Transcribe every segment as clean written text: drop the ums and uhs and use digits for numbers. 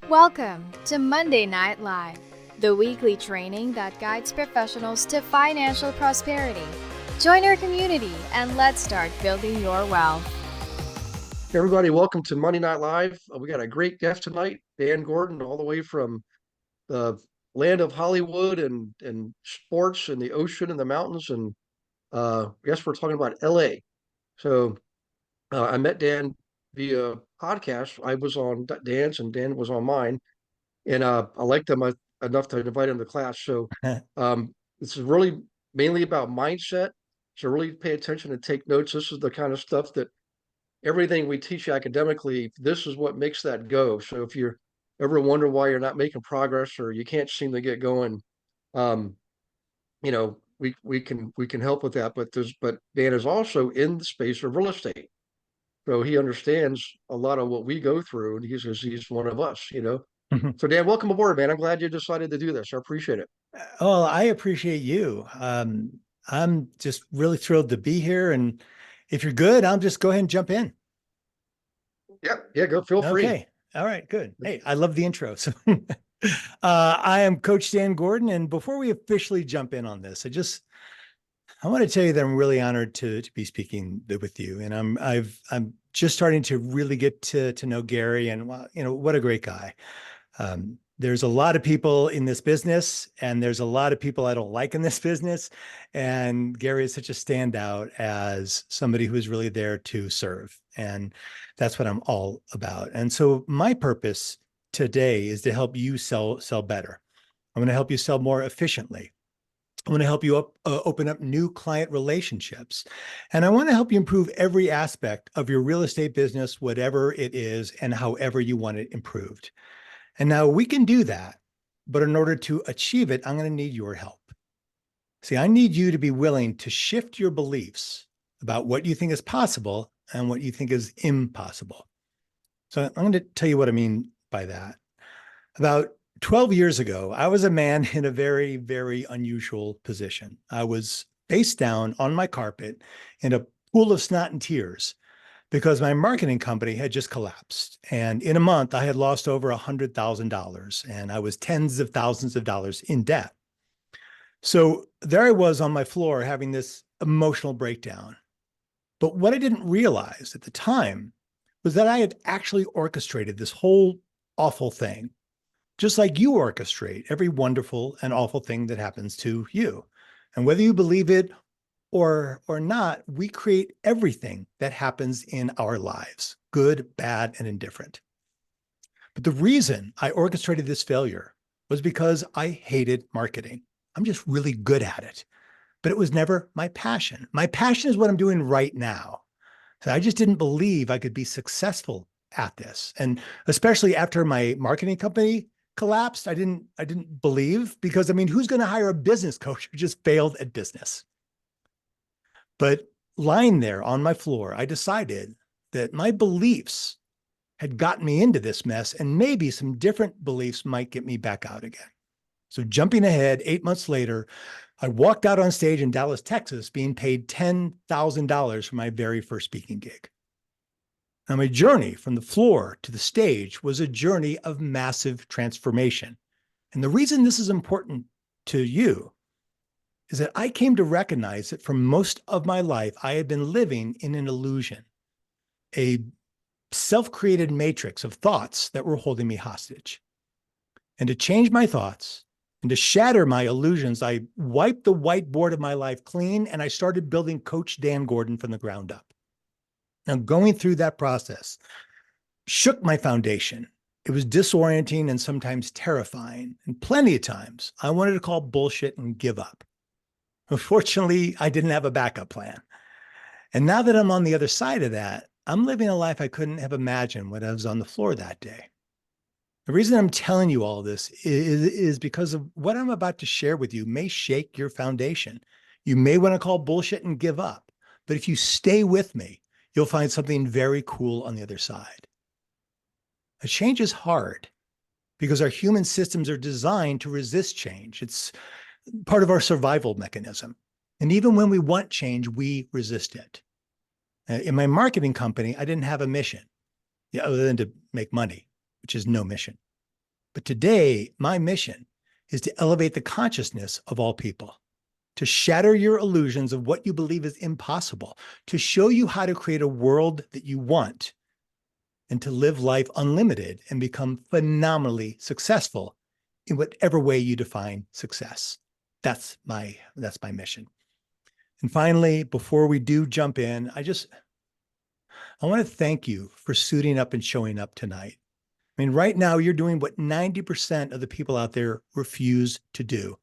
Welcome to Monday Night Live, the weekly training that guides professionals to financial prosperity. Join our community and let's start building your wealth. Hey everybody, welcome to Monday Night Live. We got a great guest tonight, Dan Gordon, all the way from the land of Hollywood and sports and the ocean and the mountains. And I guess we're talking about LA. So I met Dan via podcast. I was on Dan's and Dan was on mine. And I liked him enough to invite him to class. So this is really mainly about mindset. So really pay attention and take notes. This is the kind of stuff that everything we teach academically, this is what makes that go. So if you ever wonder why you're not making progress or you can't seem to get going, um, we can help with that. But Dan is also in the space of real estate. So he understands a lot of what we go through, and he's one of us. So Dan, welcome aboard, man. I'm glad you decided to do this. I appreciate it. Well, I appreciate you. I'm just really thrilled to be here. And if you're good, I'll just go ahead and jump in. Yeah, go. Feel free. Okay. All right, good. Hey, I love the intro. So I am Coach Dan Gordon. And before we officially jump in on this, I want to tell you that I'm really honored to be speaking with you. And I'm just starting to really get to know Gary, and what a great guy. There's a lot of people in this business, and there's a lot of people I don't like in this business. And Gary is such a standout as somebody who is really there to serve. And that's what I'm all about. And so my purpose today is to help you sell better. I'm going to help you sell more efficiently. I want to help you open up new client relationships. And I want to help you improve every aspect of your real estate business, whatever it is, and however you want it improved. And now we can do that, but in order to achieve it, I'm going to need your help. See, I need you to be willing to shift your beliefs about what you think is possible and what you think is impossible. So I'm going to tell you what I mean by that. About 12 years ago, I was a man in a very, very unusual position. I was face down on my carpet in a pool of snot and tears, because my marketing company had just collapsed. And in a month, I had lost over $100,000, and I was tens of thousands of dollars in debt. So there I was on my floor having this emotional breakdown. But what I didn't realize at the time was that I had actually orchestrated this whole awful thing, just like you orchestrate every wonderful and awful thing that happens to you. And whether you believe it or not, we create everything that happens in our lives, good, bad, and indifferent. But the reason I orchestrated this failure was because I hated marketing. I'm just really good at it, but it was never my passion. My passion is what I'm doing right now. So I just didn't believe I could be successful at this. And especially after my marketing company collapsed, I didn't believe, because who's going to hire a business coach who just failed at business? But lying there on my floor, I decided that my beliefs had gotten me into this mess, and maybe some different beliefs might get me back out again. So jumping ahead, 8 months later, I walked out on stage in Dallas, Texas, being paid $10,000 for my very first speaking gig. Now, my journey from the floor to the stage was a journey of massive transformation. And the reason this is important to you is that I came to recognize that for most of my life, I had been living in an illusion, a self-created matrix of thoughts that were holding me hostage. And to change my thoughts and to shatter my illusions, I wiped the whiteboard of my life clean, and I started building Coach Dan Gordon from the ground up. Now, going through that process shook my foundation. It was disorienting and sometimes terrifying. And plenty of times I wanted to call bullshit and give up. Unfortunately, I didn't have a backup plan. And now that I'm on the other side of that, I'm living a life I couldn't have imagined when I was on the floor that day. The reason I'm telling you all this is because of what I'm about to share with you may shake your foundation. You may want to call bullshit and give up, but if you stay with me, you'll find something very cool on the other side. A change is hard because our human systems are designed to resist change. It's part of our survival mechanism. And even when we want change, we resist it. In my marketing company, I didn't have a mission other than to make money, which is no mission. But today, my mission is to elevate the consciousness of all people, to shatter your illusions of what you believe is impossible, to show you how to create a world that you want, and to live life unlimited and become phenomenally successful in whatever way you define success. That's my mission. And finally, before we do jump in, I want to thank you for suiting up and showing up tonight. I mean, right now you're doing what 90% of the people out there refuse to do.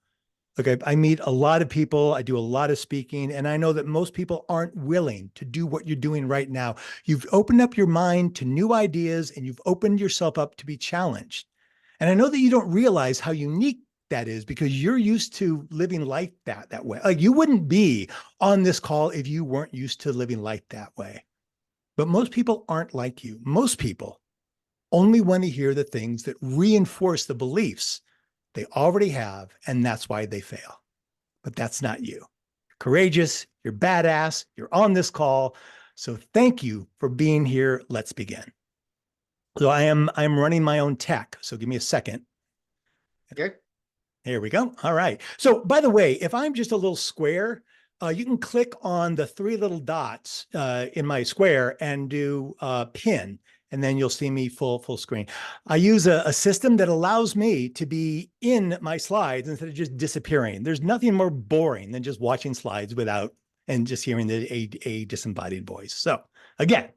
Look, I meet a lot of people, I do a lot of speaking, and I know that most people aren't willing to do what you're doing right now. You've opened up your mind to new ideas and you've opened yourself up to be challenged. And I know that you don't realize how unique that is because you're used to living life that way. Like you wouldn't be on this call if you weren't used to living life that way. But most people aren't like you. Most people only want to hear the things that reinforce the beliefs they already have, and that's why they fail. But that's not you. You're courageous, you're badass, you're on this call. So thank you for being here. Let's begin. So I'm running my own tech. So give me a second. Okay. Here we go. All right. So by the way, if I'm just a little square, you can click on the three little dots in my square and do pin, and then you'll see me full screen. I use a system that allows me to be in my slides instead of just disappearing. There's nothing more boring than just watching slides without and just hearing a disembodied voice. So again,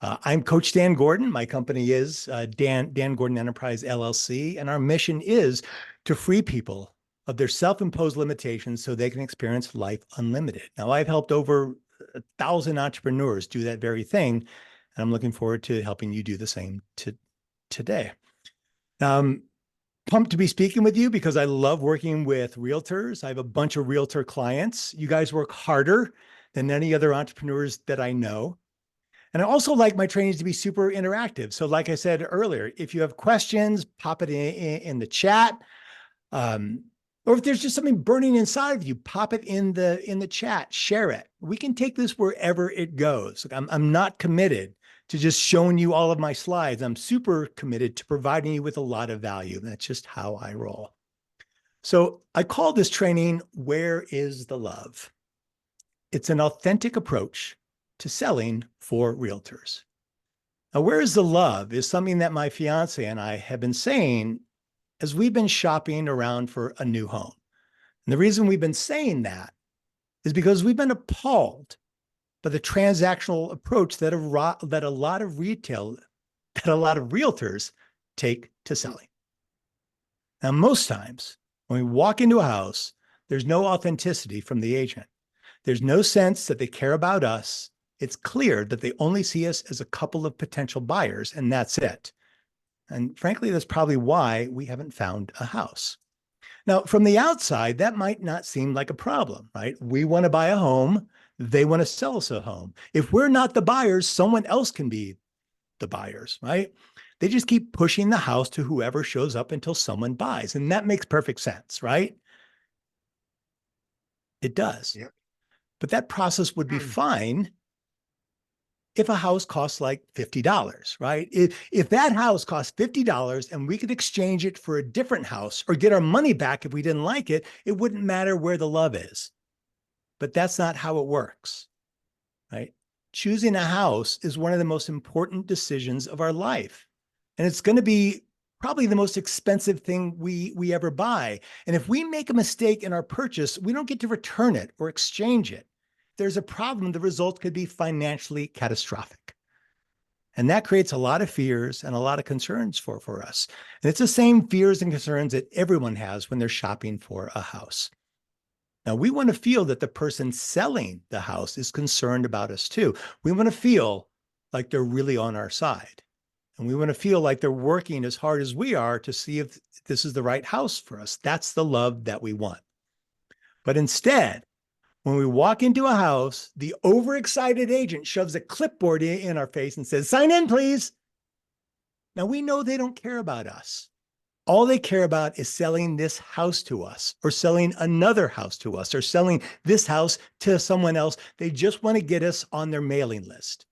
I'm Coach Dan Gordon. My company is Dan Gordon Enterprise LLC, and our mission is to free people of their self-imposed limitations so they can experience life unlimited. Now, I've helped over 1,000 entrepreneurs do that very thing, and I'm looking forward to helping you do the same today. Pumped to be speaking with you because I love working with realtors. I have a bunch of realtor clients. You guys work harder than any other entrepreneurs that I know. And I also like my trainings to be super interactive. So like I said earlier, if you have questions, pop it in the chat. Or if there's just something burning inside of you, pop it in the chat, share it. We can take this wherever it goes. I'm not committed to just showing you all of my slides. I'm super committed to providing you with a lot of value. That's just how I roll. So I call this training, Where is the Love? It's an authentic approach to selling for realtors. Now, where is the love is something that my fiance and I have been saying as we've been shopping around for a new home. And the reason we've been saying that is because we've been appalled by the transactional approach that a lot of realtors take to selling. Now, most times when we walk into a house, there's no authenticity from the agent. There's no sense that they care about us. It's clear that they only see us as a couple of potential buyers, and that's it. And frankly, that's probably why we haven't found a house. Now, from the outside, that might not seem like a problem, right? We want to buy a home. They want to sell us a home. If we're not the buyers, someone else can be the buyers, right? They just keep pushing the house to whoever shows up until someone buys. And that makes perfect sense, right? It does. Yep. But that process would be fine if a house costs like $50, right? If that house costs $50 and we could exchange it for a different house or get our money back if we didn't like it, it wouldn't matter where the love is. But that's not how it works, right? Choosing a house is one of the most important decisions of our life. And it's going to be probably the most expensive thing we ever buy. And if we make a mistake in our purchase, we don't get to return it or exchange it. There's a problem, the result could be financially catastrophic. And that creates a lot of fears and a lot of concerns for us. And it's the same fears and concerns that everyone has when they're shopping for a house. Now, we want to feel that the person selling the house is concerned about us too. We want to feel like they're really on our side. And we want to feel like they're working as hard as we are to see if this is the right house for us. That's the love that we want. But instead, when we walk into a house, the overexcited agent shoves a clipboard in our face and says, "Sign in, please." Now, we know they don't care about us. All they care about is selling this house to us or selling another house to us or selling this house to someone else. They just want to get us on their mailing list.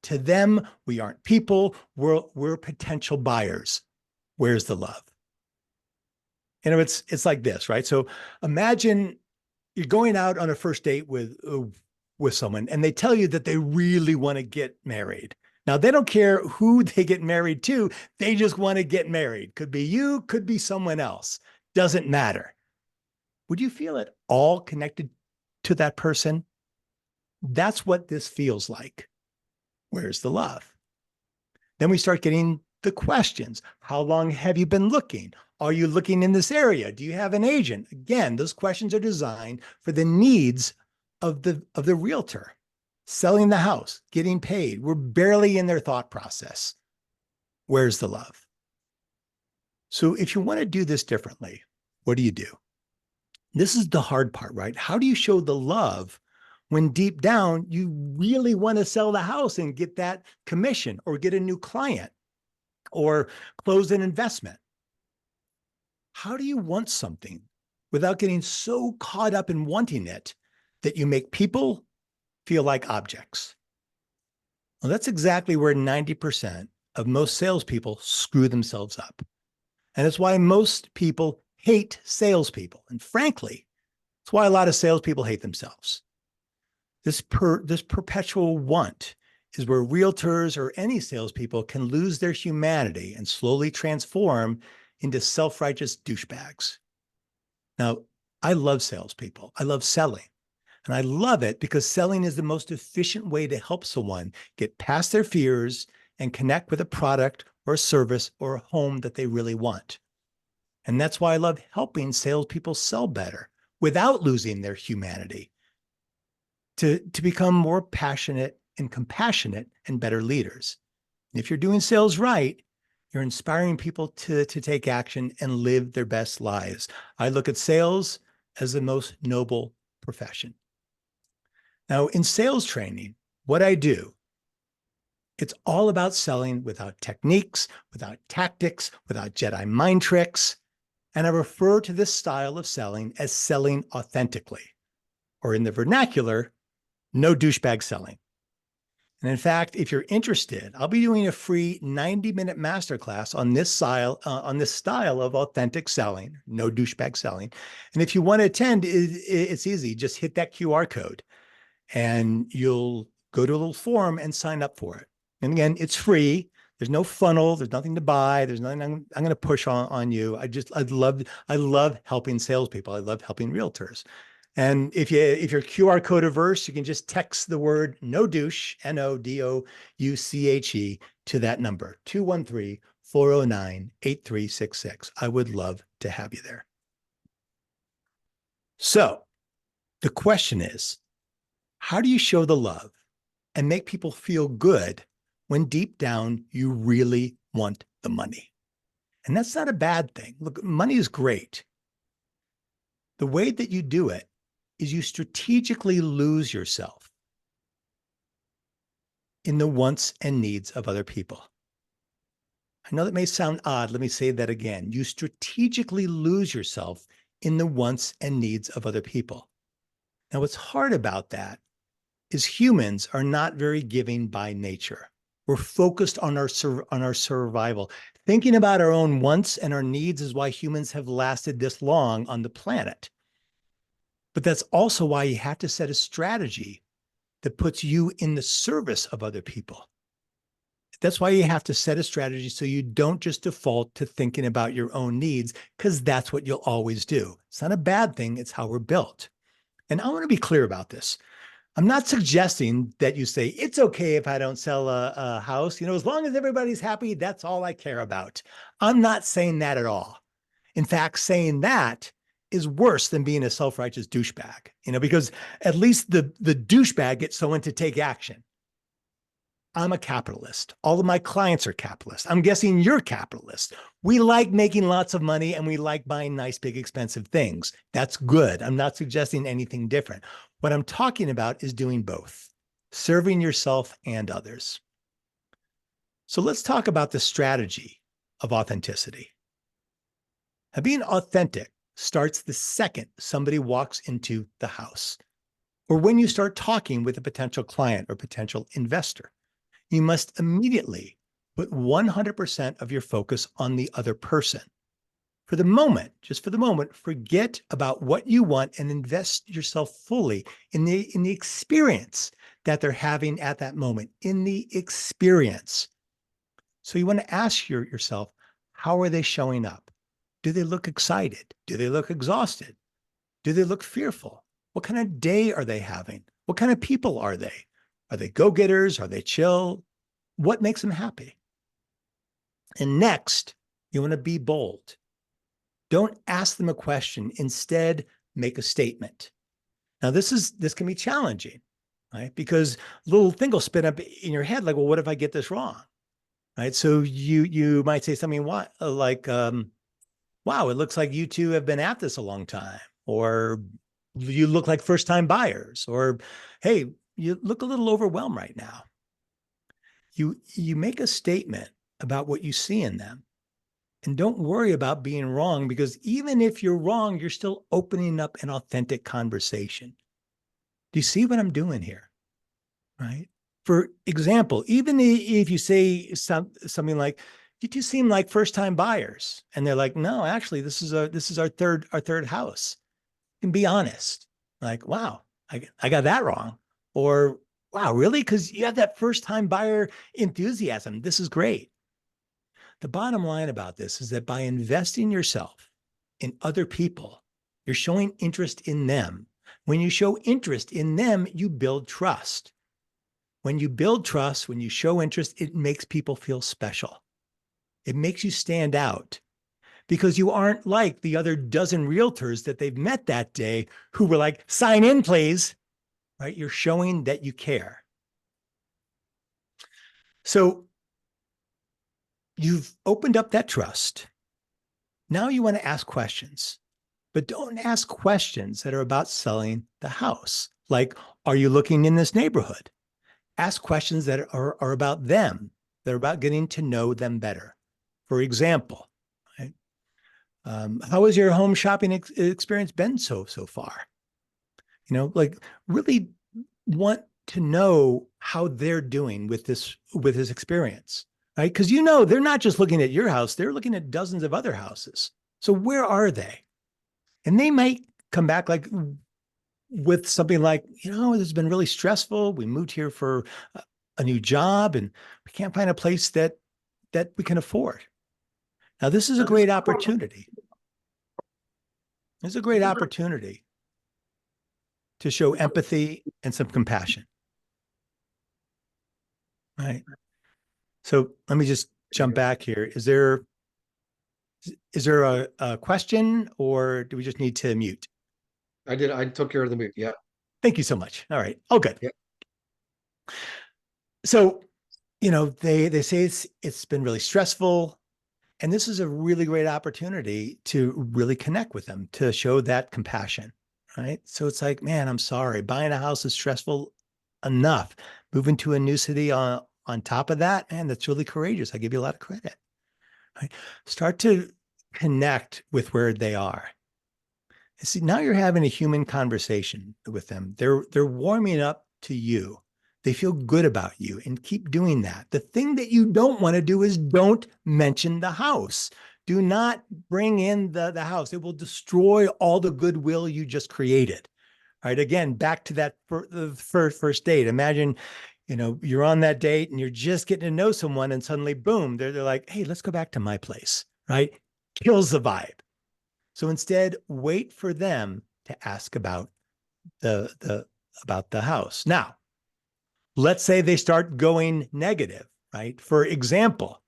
To them, we aren't people. We're potential buyers. Where's the love? It's like this, right? So imagine you're going out on a first date with someone and they tell you that they really want to get married. Now, they don't care who they get married to. They just want to get married. Could be you, could be someone else. Doesn't matter. Would you feel at all connected to that person? That's what this feels like. Where's the love? Then we start getting the questions. How long have you been looking? Are you looking in this area? Do you have an agent? Again, those questions are designed for the needs of the realtor. Selling the house, getting paid. We're barely in their thought process. Where's the love? So if you want to do this differently, what do you do? This is the hard part, right? How do you show the love when deep down you really want to sell the house and get that commission or get a new client or close an investment? How do you want something without getting so caught up in wanting it that you make people feel like objects? Well, that's exactly where 90% of most salespeople screw themselves up. And it's why most people hate salespeople. And frankly, it's why a lot of salespeople hate themselves. This perpetual want is where realtors or any salespeople can lose their humanity and slowly transform into self-righteous douchebags. Now, I love salespeople. I love selling. And I love it because selling is the most efficient way to help someone get past their fears and connect with a product or a service or a home that they really want. And that's why I love helping salespeople sell better without losing their humanity, to become more passionate and compassionate and better leaders. And if you're doing sales right, you're inspiring people to take action and live their best lives. I look at sales as the most noble profession. Now, in sales training, what I do, it's all about selling without techniques, without tactics, without Jedi mind tricks. And I refer to this style of selling as selling authentically, or in the vernacular, no douchebag selling. And in fact, if you're interested, I'll be doing a free 90-minute masterclass on this style of authentic selling, no douchebag selling. And if you want to attend, it's easy. Just hit that QR code and you'll go to a little form and sign up for it. And again, it's free. There's no funnel. There's nothing to buy. There's nothing I'm going to push on you. I love helping salespeople. I love helping realtors. And if you're QR code averse, you can just text the word no douche, NODOUCHE, to that number, 213-409-8366. I would love to have you there. So the question is, how do you show the love and make people feel good when deep down you really want the money? And that's not a bad thing. Look, money is great. The way that you do it is you strategically lose yourself in the wants and needs of other people. I know that may sound odd. Let me say that again. You strategically lose yourself in the wants and needs of other people. Now, what's hard about that is humans are not very giving by nature. We're focused on our survival. Thinking about our own wants and our needs is why humans have lasted this long on the planet. But that's also why you have to set a strategy that puts you in the service of other people. That's why you have to set a strategy so you don't just default to thinking about your own needs, because that's what you'll always do. It's not a bad thing. It's how we're built. And I want to be clear about this. I'm not suggesting that you say, it's okay if I don't sell a house. As long as everybody's happy, that's all I care about. I'm not saying that at all. In fact, saying that is worse than being a self-righteous douchebag, because at least the douchebag gets someone to take action. I'm a capitalist. All of my clients are capitalists. I'm guessing you're capitalist. We like making lots of money and we like buying nice, big, expensive things. That's good. I'm not suggesting anything different. What I'm talking about is doing both, serving yourself and others. So let's talk about the strategy of authenticity. Now, being authentic starts the second somebody walks into the house, or when you start talking with a potential client or potential investor. You must immediately put 100% of your focus on the other person. for the moment, just for the moment, forget about what you want and invest yourself fully in the experience that they're having at that moment, in the experience. So you want to ask yourself, how are they showing up? Do they look excited? Do they look exhausted? Do they look fearful? What kind of day are they having? What kind of people are they? Are they go-getters? Are they chill? What makes them happy? And next, you want to be bold. Don't ask them a question. Instead, make a statement. Now, this can be challenging, right? Because a little thing will spin up in your head, like, well, what if I get this wrong? Right? So you might say something like, wow, it looks like you two have been at this a long time, or you look like first-time buyers, or hey, you look a little overwhelmed right now. You make a statement about what you see in them, and don't worry about being wrong, because even if you're wrong, you're still opening up an authentic conversation. Do you see what I'm doing here? Right? For example, even if you say something like, "You two seem like first-time buyers," and they're like, "No, actually, this is our third house." You can be honest, like, "Wow, I got that wrong," or "Wow, really? Because you have that first-time buyer enthusiasm. This is great." The bottom line about this is that by investing yourself in other people, you're showing interest in them. When you show interest in them, you build trust. When you build trust, when you show interest, it makes people feel special. It makes you stand out, because you aren't like the other dozen realtors that they've met that day who were like, "Sign in, please." Right? You're showing that you care. So you've opened up that trust. Now you want to ask questions, but don't ask questions that are about selling the house. Like, are you looking in this neighborhood? Ask questions that are about them, that are about getting to know them better. For example, right? How has your home shopping experience been so far? Like, really want to know how they're doing with this experience, right? Because they're not just looking at your house; they're looking at dozens of other houses. So where are they? And they might come back like with something like, "This has been really stressful. We moved here for a new job, and we can't find a place that we can afford." Now, this is a great opportunity. It's a great opportunity to show empathy and some compassion. Right. So let me just jump back here. Is there a question, or do we just need to mute? I took care of the mute. Yeah. Thank you so much. All right. Oh, good. Yeah. So, they say it's been really stressful, and this is a really great opportunity to really connect with them, to show that compassion, right? So it's like, "Man, I'm sorry. Buying a house is stressful enough. Moving to a new city on top of that, man, that's really courageous. I give you a lot of credit." Right? Start to connect with where they are. And see, now you're having a human conversation with them. They're warming up to you. They feel good about you, and keep doing that. The thing that you don't want to do is don't mention the house. Do not bring in the house. It will destroy all the goodwill you just created. Right? Again, back to that the first date. Imagine, you're on that date and you're just getting to know someone, and suddenly, boom, they're like, "Hey, let's go back to my place." Right? Kills the vibe. So instead, wait for them to ask about the house. Now, let's say they start going negative, right? For example,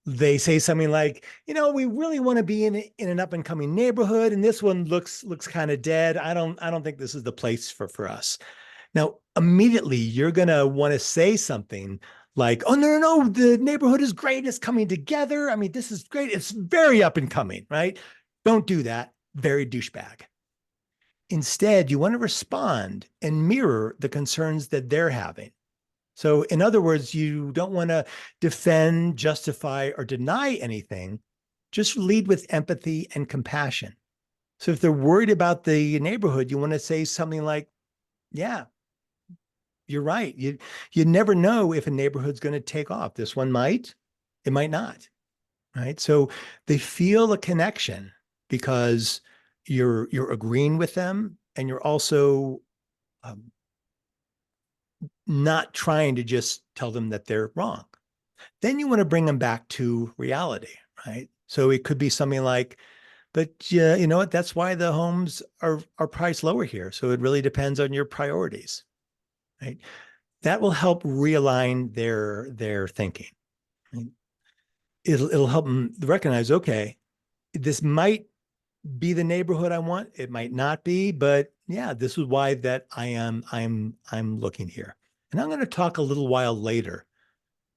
they say something like, "We really want to be in an up and coming neighborhood, and this one looks kind of dead. I don't think this is the place for us." Now, immediately you're going to want to say something like, "Oh, no, the neighborhood is great. It's coming together. I mean, this is great. It's very up and coming," right? Don't do that. Very douchebag. Instead, you want to respond and mirror the concerns that they're having. So in other words, you don't want to defend, justify, or deny anything. Just lead with empathy and compassion. So if they're worried about the neighborhood, you want to say something like, "Yeah, you're right. You never know if a neighborhood's going to take off. This one might, it might not." right? So they feel a connection because you're agreeing with them, and you're also um, not trying to just tell them that they're wrong. Then you want to bring them back to reality, right? So it could be something like, but yeah, you know what? That's why the homes are priced lower here. So it really depends on your priorities, right? That will help realign their thinking. Right? It'll help them recognize, okay, this might be the neighborhood I want. It might not be, but yeah, this is why that I'm looking here. And I'm going to talk a little while later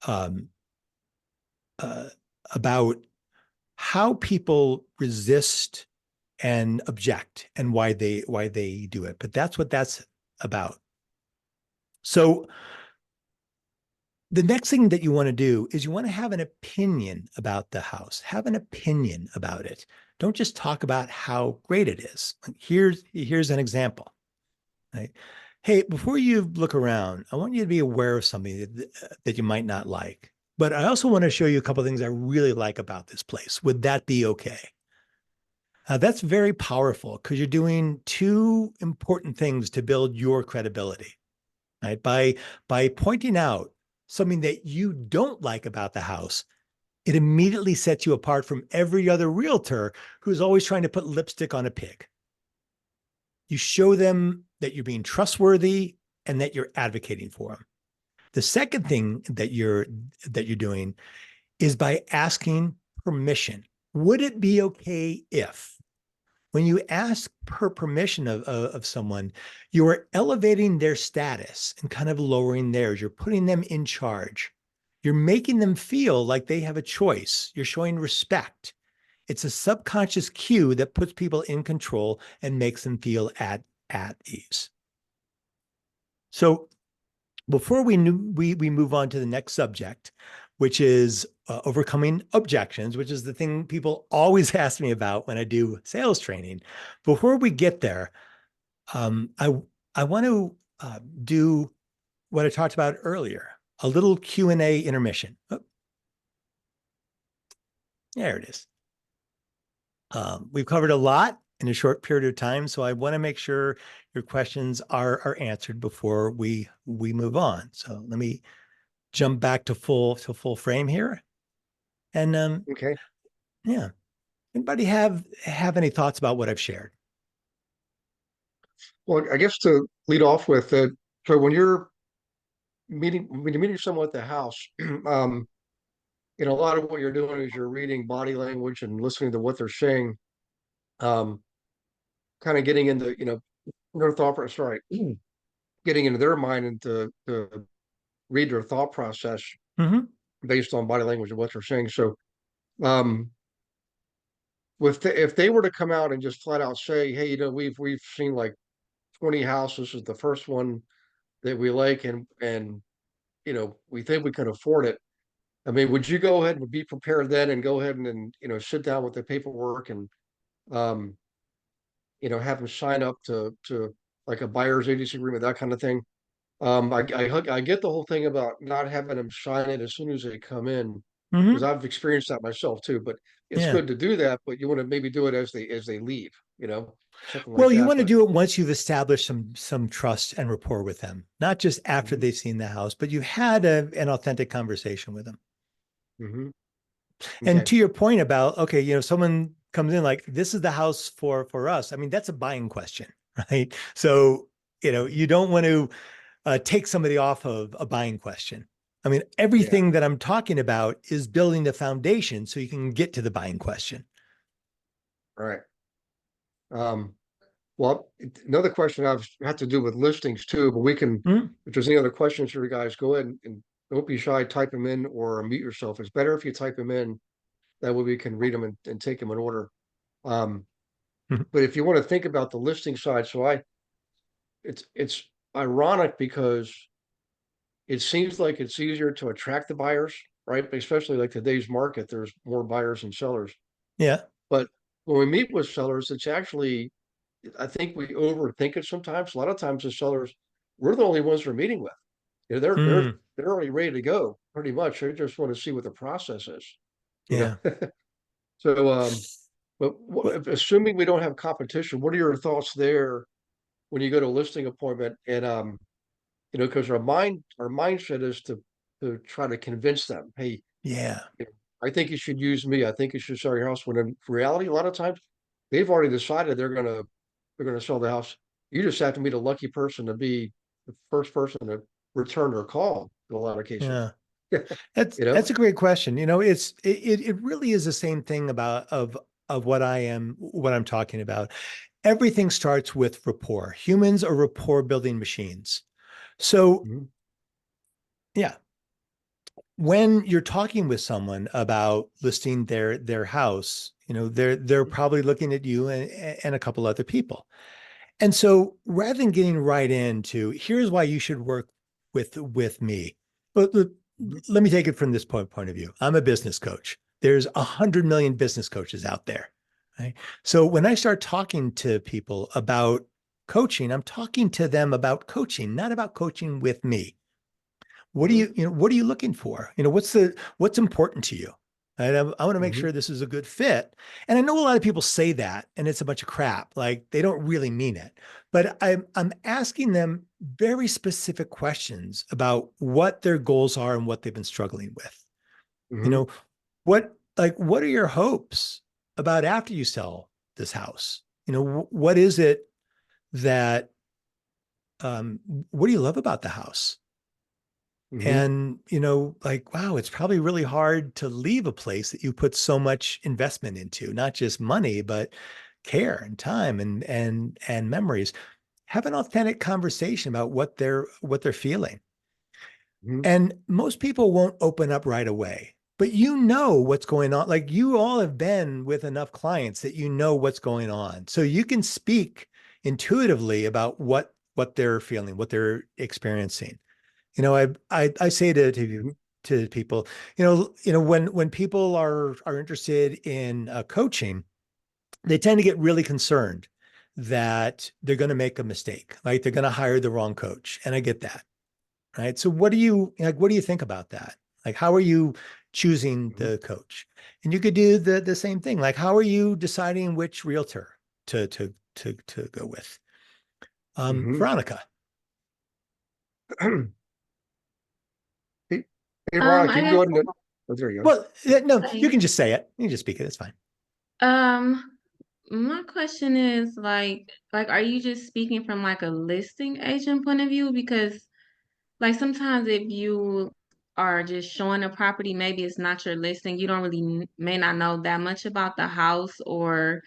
um, uh, about how people resist and object and why they do it. But that's what that's about. So the next thing that you want to do is you want to have an opinion about the house. Have an opinion about it. Don't just talk about how great it is. Here's an example. Right? Hey, before you look around, I want you to be aware of something that you might not like. But I also want to show you a couple of things I really like about this place. Would that be okay? That's very powerful because you're doing two important things to build your credibility, right? By pointing out something that you don't like about the house, it immediately sets you apart from every other realtor who's always trying to put lipstick on a pig. You show them that you're being trustworthy and that you're advocating for them. The second thing that you're doing is by asking permission. Would it be okay if? When you ask permission of someone, you are elevating their status and kind of lowering theirs. You're putting them in charge. You're making them feel like they have a choice. You're showing respect. It's a subconscious cue that puts people in control and makes them feel at ease. So before we move on to the next subject, which is overcoming objections, which is the thing people always ask me about when I do sales training. Before we get there, I want to do what I talked about earlier, a little Q&A intermission. Oh, there it is. We've covered a lot in a short period of time, so I want to make sure your questions are answered before we move on. So let me jump back to full frame here. And Okay. yeah, anybody have any thoughts about what I've shared? Well, I guess to lead off with that, so when you're meeting someone at the house, a lot of what you're doing is you're reading body language and listening to what they're saying, um, kind of getting into, their thought process, sorry, getting into their mind and to read their thought process Mm-hmm. based on body language and what they're saying. So, um, if they were to come out and just flat out say, "Hey, we've seen like 20 houses. This is the first one that we like, and we think we can afford it." I mean, would you go ahead and be prepared then and go ahead and sit down with the paperwork and um, have them sign up to like a buyer's agency agreement, that kind of thing? I get the whole thing about not having them sign it as soon as they come in, because Mm-hmm. I've experienced that myself too. But it's Yeah. good to do that, but you want to maybe do it as they leave, something like Well, you that. want to But do it once you've established some trust and rapport with them, not just after mhm, they've seen the house, but you had an authentic conversation with them. mhm, And okay, to your point about, okay, someone comes in like, this is the house for us. I mean, that's a buying question, right? So, you don't want to take somebody off of a buying question. I mean, yeah, everything that I'm talking about is building the foundation so you can get to the buying question. all right. Um, well, another question I've had to do with listings too, but we can, Mhm. if there's any other questions for you guys, go ahead and don't be shy, type them in or mute yourself. It's better if you type them in. That way we can read them and take them in order. Um, Mhm. but if you want to think about the listing side, it's ironic because it seems like it's easier to attract the buyers, right? Especially like today's market, there's more buyers than sellers. Yeah. But when we meet with sellers, it's actually, I think we overthink it sometimes. A lot of times the sellers, we're the only ones we're meeting with. They're Mm. they're already ready to go, pretty much. They just want to see what the process is. you Yeah. know. So, but assuming we don't have competition, what are your thoughts there when you go to a listing appointment? And because our mindset is to try to convince them, hey, Yeah. I think you should use me. I think you should sell your house. When in reality, a lot of times they've already decided they're gonna sell the house. You just have to be the lucky person to be the first person to return their call in a lot of cases. Yeah. That's a great question. It really is the same thing of what I'm talking about. Everything starts with rapport. Humans are rapport building machines. So Mhm, yeah, when you're talking with someone about listing their house, they're probably looking at you and a couple other people. And so rather than getting right into here's why you should work with me, but mhm, let me take it from this point of view. I'm a business coach. There's 100 million business coaches out there. Right? So when I start talking to people about coaching, I'm talking to them about coaching, not about coaching with me. mhm, What are you looking for? What's important to you? And I want to make mhm, sure this is a good fit. And I know a lot of people say that, and it's a bunch of crap. Like they don't really mean it. But I'm asking them very specific questions about what their goals are and what they've been struggling with. You mhm, know, what are your hopes about after you sell this house? What is it that what do you love about the house? mhm, And, wow, it's probably really hard to leave a place that you put so much investment into, not just money, but care and time and memories. Have an authentic conversation about what they're feeling. mhm, And most people won't open up right away, but what's going on. Like you all have been with enough clients that you know what's going on. So you can speak intuitively about what they're feeling, what they're experiencing. I say mhm, to people, when people are interested in coaching, they tend to get really concerned that they're going to make a mistake, like they're going to hire the wrong coach, and I get that, right? So what do you think about that? Like, how are you choosing mhm, the coach? And you could do the same thing. Like, how are you deciding which realtor to go with? mhm. Veronica. Hey, hey, Veronica, I you can go guess ahead and. Oh, there you go. Well, no, you like can just say it. You can just speak it. It's fine. um my question is like are you just speaking from like a listing agent point of view? Because like sometimes if you are just showing a property, maybe it's not your listing, you don't really may not know that much about the house, or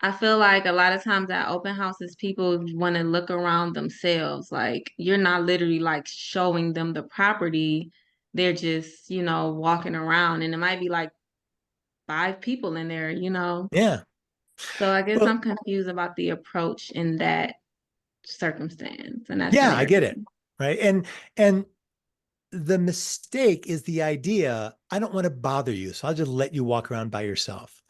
I feel like a lot of times at open houses people want to look around themselves. Like you're not literally like showing them the property. They're just, walking around and it might be like five people in there. Yeah. So I guess Well, I'm confused about the approach in that circumstance and that yeah, I scenario. get it. Right. And the mistake is the idea, I don't want to bother you, so I'll just let you walk around by yourself.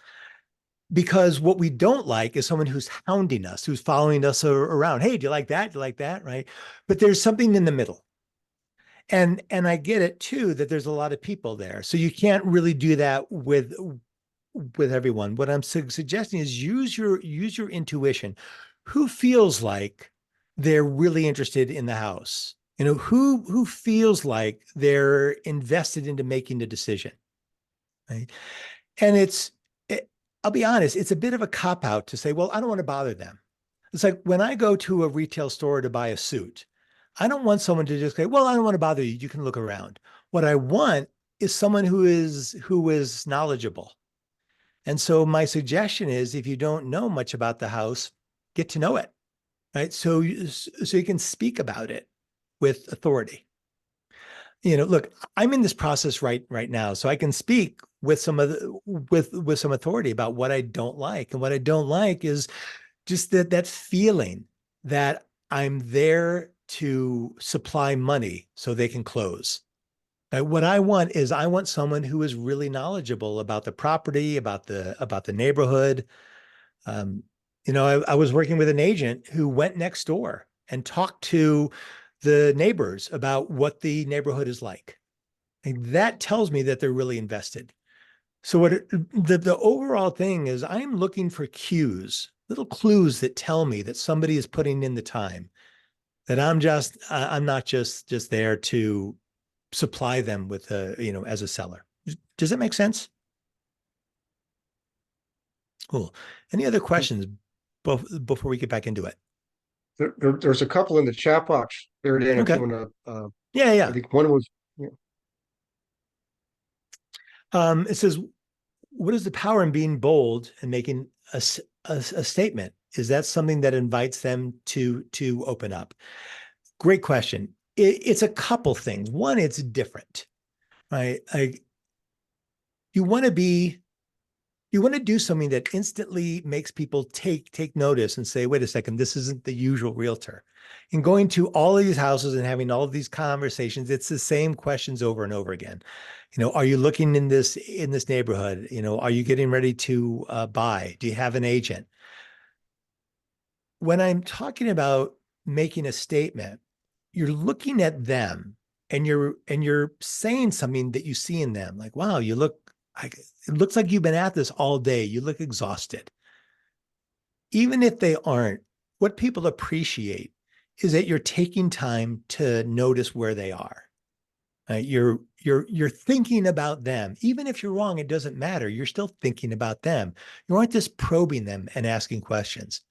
Because what we don't like is someone who's hounding us, who's following us around. Hey, do you like that? Do you like that? Right. But there's something in the middle. And I get it too that there's a lot of people there. So you can't really do that with everyone. What I'm suggesting is use your intuition. Who feels like they're really interested in the house? Who feels like they're invested into making the decision, right? And I'll be honest, it's a bit of a cop out to say, well, I don't want to bother them. It's like when I go to a retail store to buy a suit, I don't want someone to just say, well, I don't want to bother you. You can look around. What I want is someone who is knowledgeable. And so my suggestion is if you don't know much about the house, get to know it, right? So you can speak about it with authority. Look, I'm in this process right now, so I can speak with with some authority about what I don't like. And what I don't like is just that feeling that I'm there to supply money so they can close. What I want someone who is really knowledgeable about the property, about the neighborhood. Um, I was working with an agent who went next door and talked to the neighbors about what the neighborhood is like. And that tells me that they're really invested. So the overall thing is I'm looking for cues, little clues that tell me that somebody is putting in the time, that I'm not just there to supply them with as a seller. Does that make sense? Cool. Any other questions before we get back into it? There's a couple in the chat box there, Dan, if Okay. you want to, Yeah, I yeah. think one was, yeah. It says, what is the power in being bold and making a statement? Is that something that invites them to open up? Great question. It's a couple things. One, it's different, right? You want to be you want to do something that instantly makes people take notice and say, wait a second, this isn't the usual realtor. And going to all of these houses and having all of these conversations, it's the same questions over and over again. Are you looking in this neighborhood? Are you getting ready to buy? Do you have an agent? When I'm talking about making a statement, you're looking at them and you're saying something that you see in them, like, wow, it looks like you've been at this all day. You look exhausted. Even if they aren't, what people appreciate is that you're taking time to notice where they are. You're thinking about them. Even if you're wrong, it doesn't matter. You're still thinking about them. You aren't just probing them and asking questions.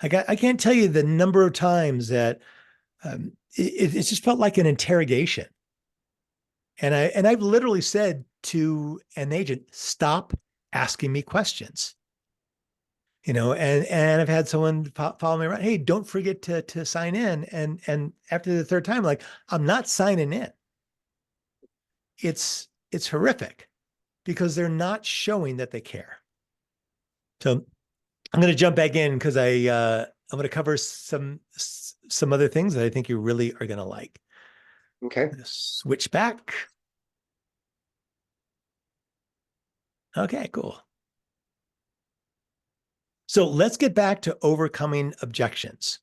I can't tell you the number of times that it just felt like an interrogation. And I've literally said to an agent, stop asking me questions. And I've had someone follow me around. Hey, don't forget to sign in. And after the third time, like, I'm not signing in. It's horrific because they're not showing that they care. So I'm going to jump back in because I'm going to cover some other things that I think you really are going to like. Okay. Switch back. Okay, cool. So let's get back to overcoming objections.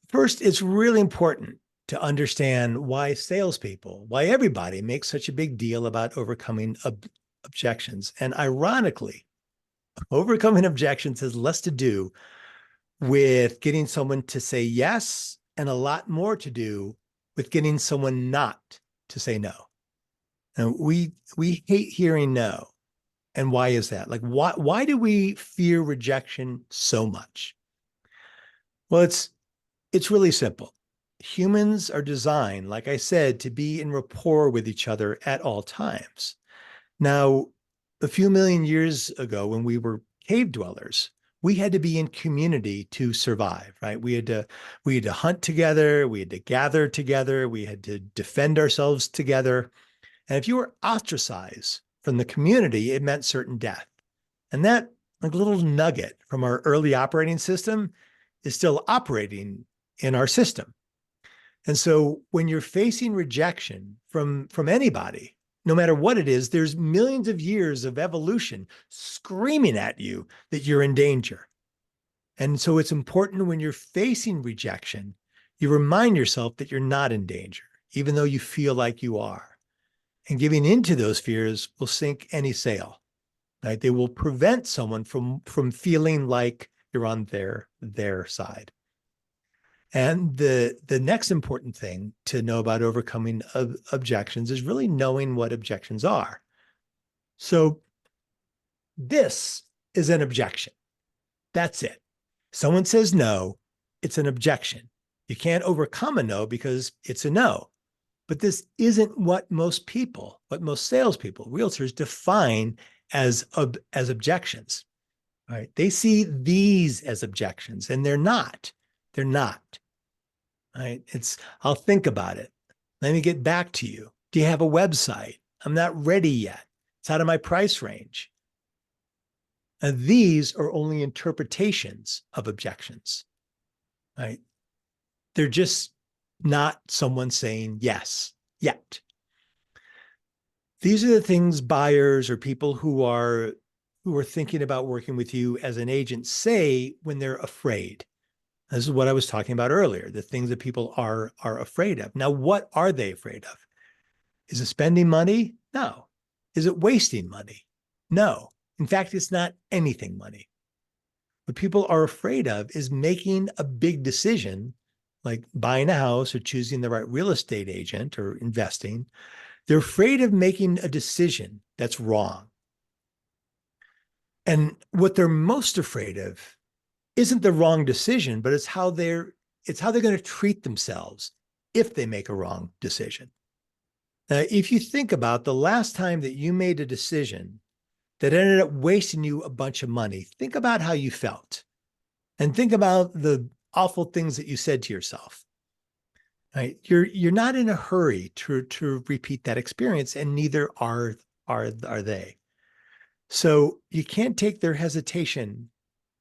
First, it's really important to understand why salespeople, why everybody makes such a big deal about overcoming objections. And ironically, overcoming objections has less to do with getting someone to say yes and a lot more to do with getting someone not to say no. And we hate hearing no. And why is that? Like, why do we fear rejection so much? Well, it's really simple. Humans are designed, like I said, to be in rapport with each other at all times. Now, a few million years ago, when we were cave dwellers, we had to be in community to survive, right? We had to hunt together, we had to gather together, we had to defend ourselves together. And if you were ostracized from the community, it meant certain death. And that, like, little nugget from our early operating system is still operating in our system. And so when you're facing rejection from anybody, no matter what it is, there's millions of years of evolution screaming at you that you're in danger. And so it's important when you're facing rejection, you remind yourself that you're not in danger, even though you feel like you are. And giving into those fears will sink any sail, right? They will prevent someone from feeling like you're on their side. And the next important thing to know about overcoming objections is really knowing what objections are. So this is an objection. That's it. Someone says no, it's an objection. You can't overcome a no because it's a no. But this isn't what most salespeople, realtors define as objections. Right? They see these as objections, and they're not. They're not. Right? I'll think about it. Let me get back to you. Do you have a website? I'm not ready yet. It's out of my price range. And these are only interpretations of objections. Right? They're just not someone saying yes yet. These are the things buyers or people who are thinking about working with you as an agent say when they're afraid. This is what I was talking about earlier, the things that people are afraid of. Now, what are they afraid of? Is it spending money? No. Is it wasting money? No. In fact, it's not anything money. What people are afraid of is making a big decision, like buying a house or choosing the right real estate agent or investing. They're afraid of making a decision that's wrong. And what they're most afraid of isn't the wrong decision, but it's how they're going to treat themselves if they make a wrong decision. Now, if you think about the last time that you made a decision that ended up wasting you a bunch of money, think about how you felt and think about the awful things that you said to yourself. Right? You're not in a hurry to repeat that experience, and neither are they. So you can't take their hesitation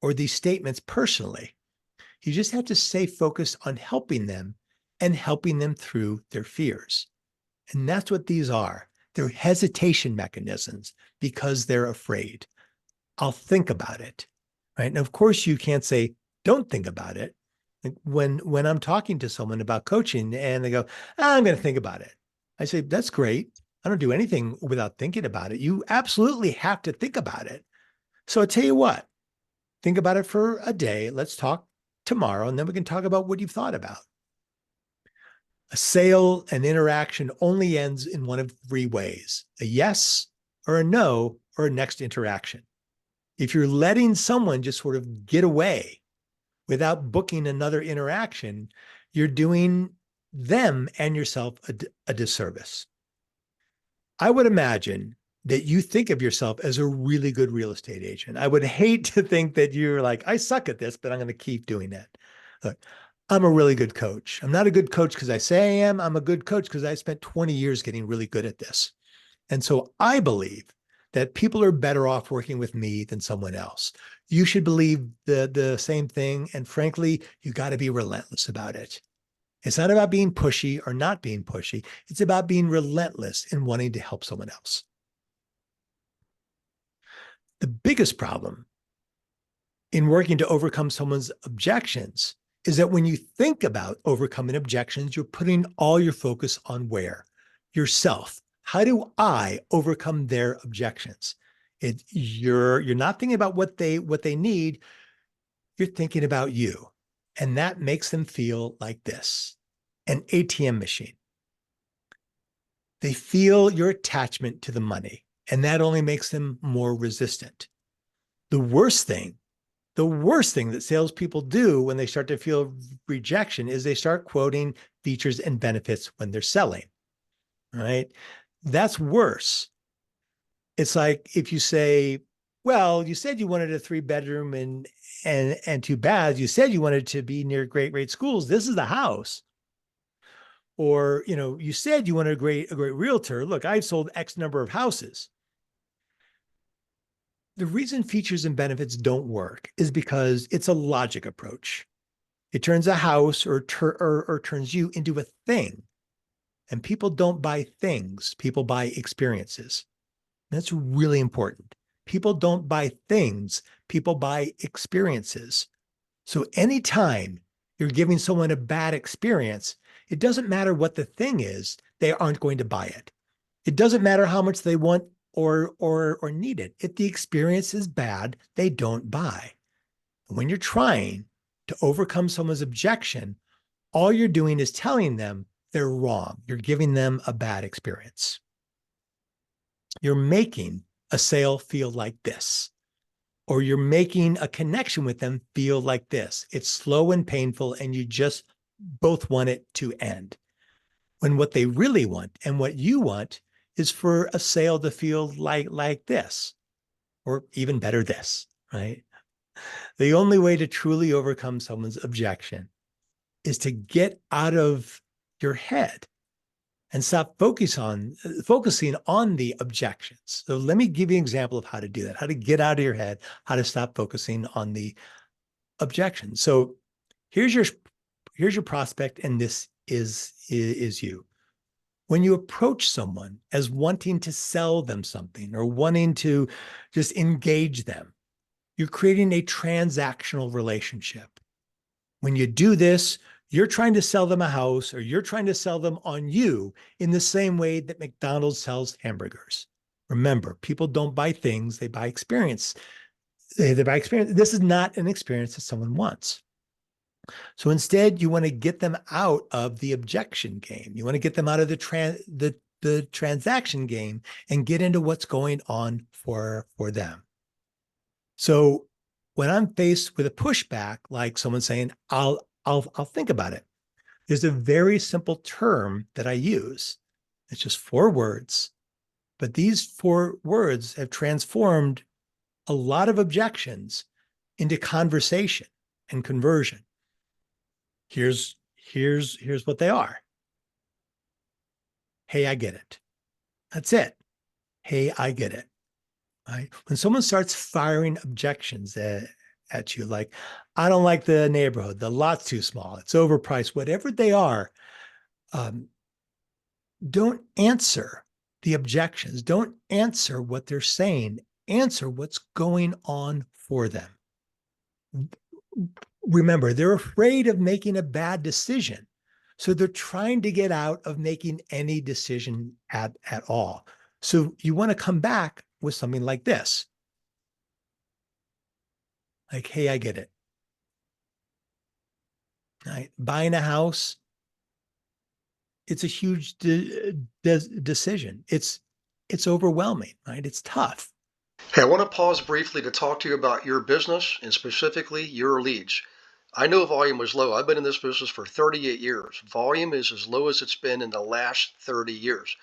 or these statements personally. You just have to stay focused on helping them and helping them through their fears. And that's what these are. They're hesitation mechanisms because they're afraid. I'll think about it, right? And of course, you can't say, don't think about it. Like when I'm talking to someone about coaching and they go, I'm going to think about it. I say, that's great. I don't do anything without thinking about it. You absolutely have to think about it. So I tell you what, think about it for a day. Let's talk tomorrow, and then we can talk about what you've thought about. A sale, an interaction only ends in one of three ways: a yes or a no or a next interaction. If you're letting someone just sort of get away without booking another interaction, you're doing them and yourself a disservice. I would imagine that you think of yourself as a really good real estate agent. I would hate to think that you're like, I suck at this, but I'm going to keep doing it. Look, I'm a really good coach. I'm not a good coach because I say I am. I'm a good coach because I spent 20 years getting really good at this. And so I believe that people are better off working with me than someone else. You should believe the same thing. And frankly, you got to be relentless about it. It's not about being pushy or not being pushy. It's about being relentless in wanting to help someone else. The biggest problem in working to overcome someone's objections is that when you think about overcoming objections, you're putting all your focus on where? Yourself. How do I overcome their objections? You're not thinking about what they need. You're thinking about you. And that makes them feel like this: an ATM machine. They feel your attachment to the money, and that only makes them more resistant. The worst thing that salespeople do when they start to feel rejection is they start quoting features and benefits when they're selling, right? That's worse. It's like if you say, well, you said you wanted a 3-bedroom and 2 baths. You said you wanted to be near great schools. This is the house. Or, you said you wanted a great realtor. Look, I've sold X number of houses. The reason features and benefits don't work is because it's a logic approach. It turns a house or turns you into a thing. And people don't buy things. People buy experiences. That's really important. People don't buy things. People buy experiences. So anytime you're giving someone a bad experience, it doesn't matter what the thing is, they aren't going to buy it. It doesn't matter how much they want or need it. If the experience is bad, they don't buy. When you're trying to overcome someone's objection, all you're doing is telling them they're wrong. You're giving them a bad experience. You're making a sale feel like this, or you're making a connection with them feel like this. It's slow and painful, and you just both want it to end. When what they really want and what you want is for a sale to feel like this, or even better, this, right? The only way to truly overcome someone's objection is to get out of your head and stop focusing on the objections. So let me give you an example of how to do that, how to get out of your head, how to stop focusing on the objections. So here's your prospect, and this is you. When you approach someone as wanting to sell them something or wanting to just engage them, you're creating a transactional relationship. When you do this, you're trying to sell them a house, or you're trying to sell them on you in the same way that McDonald's sells hamburgers, Remember, people don't buy things, they buy experience. They buy experience. This is not an experience that someone wants. So instead, you want to get them out of the objection game. You want to get them out of the transaction game and get into what's going on for them. So when I'm faced with a pushback, like someone saying, I'll think about it, there's a very simple term that I use. It's just 4 words, but these 4 words have transformed a lot of objections into conversation and conversion. Here's what they are. Hey, I get it. That's it. Hey, I get it. Right? When someone starts firing objections at you, like, I don't like the neighborhood, the lot's too small, it's overpriced, whatever they are, don't answer the objections. Don't answer what they're saying. Answer what's going on for them. Remember, they're afraid of making a bad decision. So they're trying to get out of making any decision at all. So you want to come back with something like this. Like, hey, I get it. Right? Buying a house, it's a huge decision. It's overwhelming, right? It's tough. Hey, I want to pause briefly to talk to you about your business and specifically your leads. I know volume was low. I've been in this business for 38 years. Volume is as low as it's been in the last 30 years.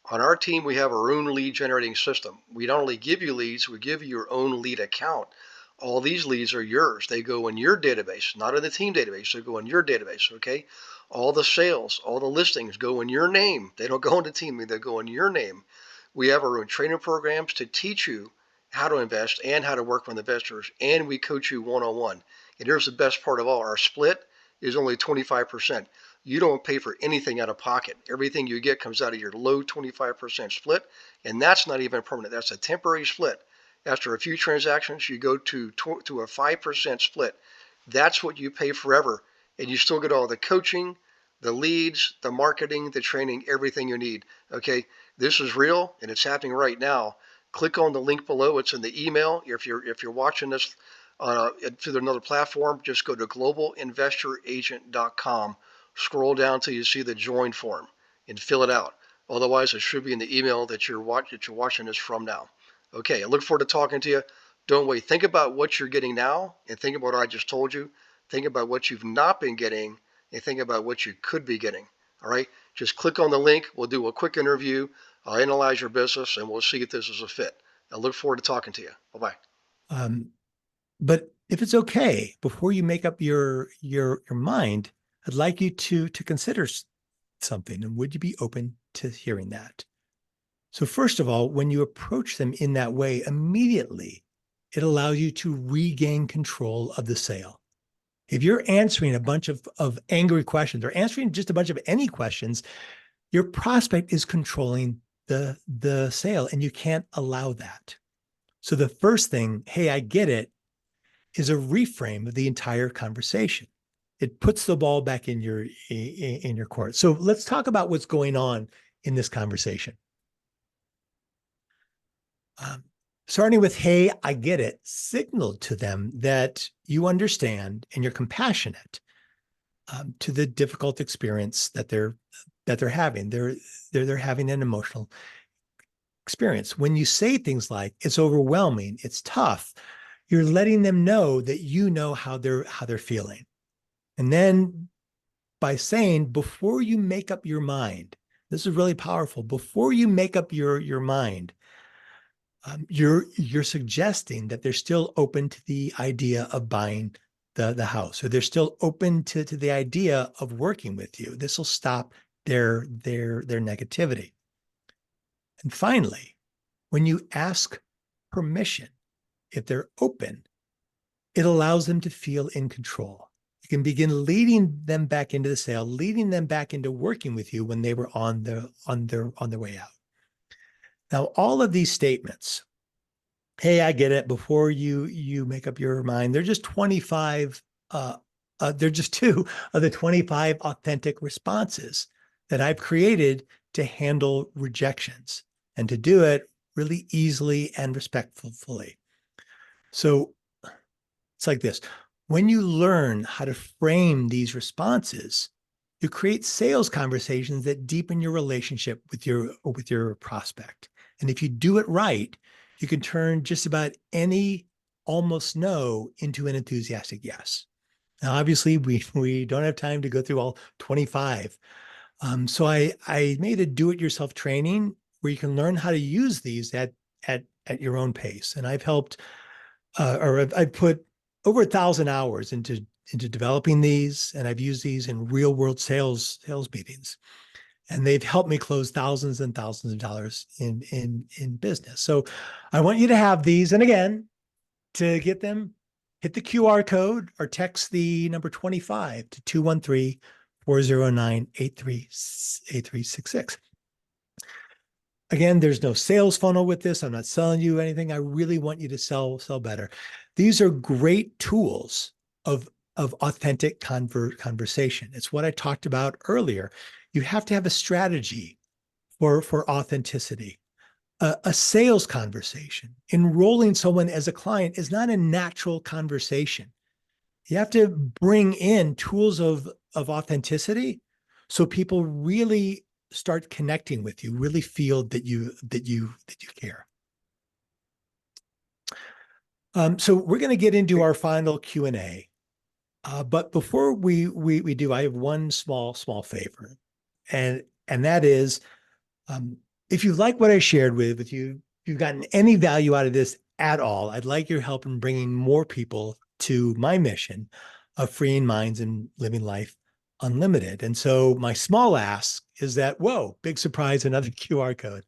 On our team, we have our own lead generating system. We don't only give you leads, we give you your own lead account. All these leads are yours. They go in your database, not in the team database. They go in your database, okay? All the sales, all the listings go in your name. They don't go in the team, they go in your name. We have our own training programs to teach you how to invest and how to work with investors, and we coach you one-on-one. And here's the best part of all, our split is only 25%. You don't pay for anything out of pocket. Everything you get comes out of your low 25% split, and that's not even permanent. That's a temporary split. After a few transactions, you go to a 5% split. That's what you pay forever, and you still get all the coaching, the leads, the marketing, the training, everything you need. Okay, this is real, and it's happening right now. Click on the link below. It's in the email. If you're watching this through another platform, just go to globalinvestoragent.com. Scroll down till you see the join form and fill it out. Otherwise, it should be in the email that you're watching this from now. Okay, I look forward to talking to you. Don't wait. Think about what you're getting now and think about what I just told you. Think about what you've not been getting and think about what you could be getting. All right, just click on the link. We'll do a quick interview. I'll analyze your business and we'll see if this is a fit. I look forward to talking to you. Bye-bye. But if it's okay, before you make up your mind, I'd like you to consider something. And would you be open to hearing that? So first of all, when you approach them in that way, immediately, it allows you to regain control of the sale. If you're answering a bunch of angry questions or answering just a bunch of any questions, your prospect is controlling the sale, and you can't allow that. So the first thing, hey, I get it, is a reframe of the entire conversation. It puts the ball back in your court. So let's talk about what's going on in this conversation. Starting with, hey, I get it, signal to them that you understand and you're compassionate to the difficult experience that they're having. They're having an emotional experience. When you say things like, it's overwhelming, it's tough, you're letting them know that you know how they're feeling. And then by saying, before you make up your mind, this is really powerful, before you make up your mind, you're suggesting that they're still open to the idea of buying the house, or they're still open to the idea of working with you. This will stop their negativity. And finally, when you ask permission, if they're open, it allows them to feel in control. You can begin leading them back into the sale, leading them back into working with you when they were on their way out. Now, all of these statements, hey, I get it, before you make up your mind, they're just 25, they're just 2 of the 25 authentic responses that I've created to handle rejections. And to do it, really easily and respectfully. So it's like this. When you learn how to frame these responses, you create sales conversations that deepen your relationship with your prospect. And if you do it right, you can turn just about any almost no into an enthusiastic yes. Now, obviously, we don't have time to go through all 25. So I made a do-it-yourself training where you can learn how to use these at your own pace. And I've helped, I've put over 1,000 hours into developing these, and I've used these in real world sales meetings, and they've helped me close thousands and thousands of dollars in business. So I want you to have these, and again, to get them, hit the QR code or text the number 25 to 213-409-8366. Again, there's no sales funnel with this. I'm not selling you anything. I really want you to sell better. These are great tools of authentic conversation. It's what I talked about earlier. You have to have a strategy for authenticity. A sales conversation, enrolling someone as a client is not a natural conversation. You have to bring in tools of authenticity so people really start connecting with you, really feel that you care. So we're going to get into our final Q&A. But before we do, I have one small favor, and that is, if you like what I shared with you, if you've gotten any value out of this at all, I'd like your help in bringing more people to my mission of freeing minds and living life unlimited. And so my small ask is that, whoa, big surprise, another QR code.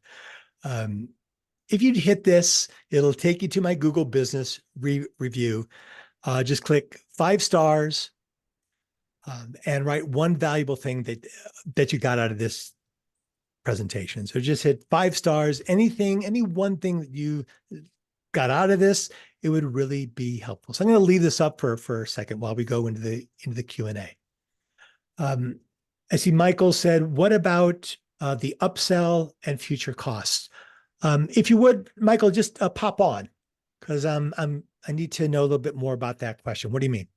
If you hit this, it'll take you to my Google Business review. Just click 5 stars and write one valuable thing that you got out of this presentation. So just hit 5 stars, any one thing that you got out of this, it would really be helpful. So I'm going to leave this up for a second while we go into the Q&A. I see Michael said, what about the upsell and future costs? If you would, Michael, just pop on, because I need to know a little bit more about that question. What do you mean?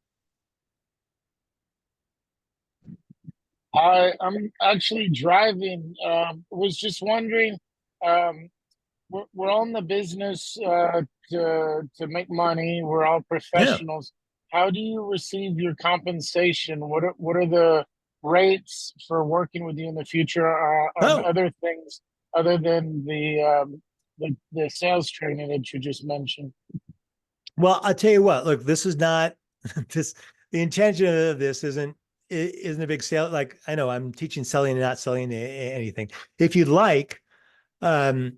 I'm actually driving. Was just wondering, we're all in the business to make money. We're all professionals. How do you receive your compensation? What are the rates for working with you in the future on other things other than the sales training that you just mentioned? Well, I'll tell you what. Look, this is not this. The intention of this isn't a big sale. Like, I know I'm teaching selling and not selling anything. If you'd like, I'll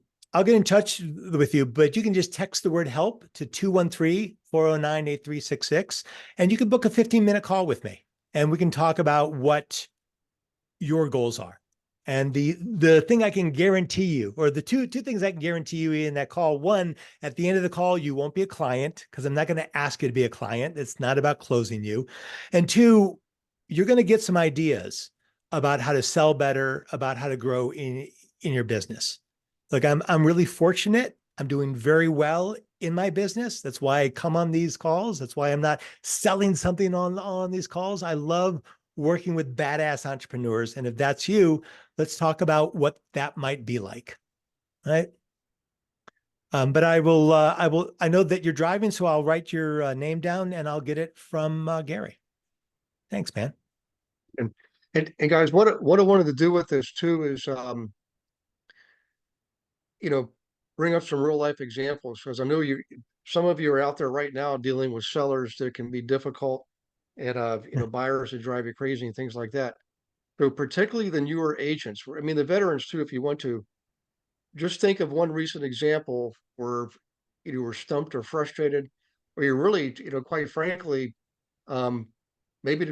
get in touch with you, but you can just text the word help to 213-409-8366, and you can book a 15-minute call with me, and we can talk about what your goals are. And the thing I can guarantee you, or the two things I can guarantee you in that call: one, at the end of the call, you won't be a client, because I'm not going to ask you to be a client. It's not about closing you. And two, you're going to get some ideas about how to sell better, about how to grow in your business. Look, I'm really fortunate. I'm doing very well in my business. That's why I come on these calls. That's why I'm not selling something on these calls. I love working with badass entrepreneurs. And if that's you, let's talk about what that might be like. Right. But I know that you're driving, so I'll write your name down and I'll get it from Gary. Thanks, man. And guys, what I wanted to do with this too is, bring up some real life examples, because I know some of you are out there right now dealing with sellers that can be difficult, and buyers that drive you crazy and things like that. So particularly the newer agents, I mean, the veterans too, if you want to, just think of one recent example where you were stumped or frustrated, or you really, quite frankly, maybe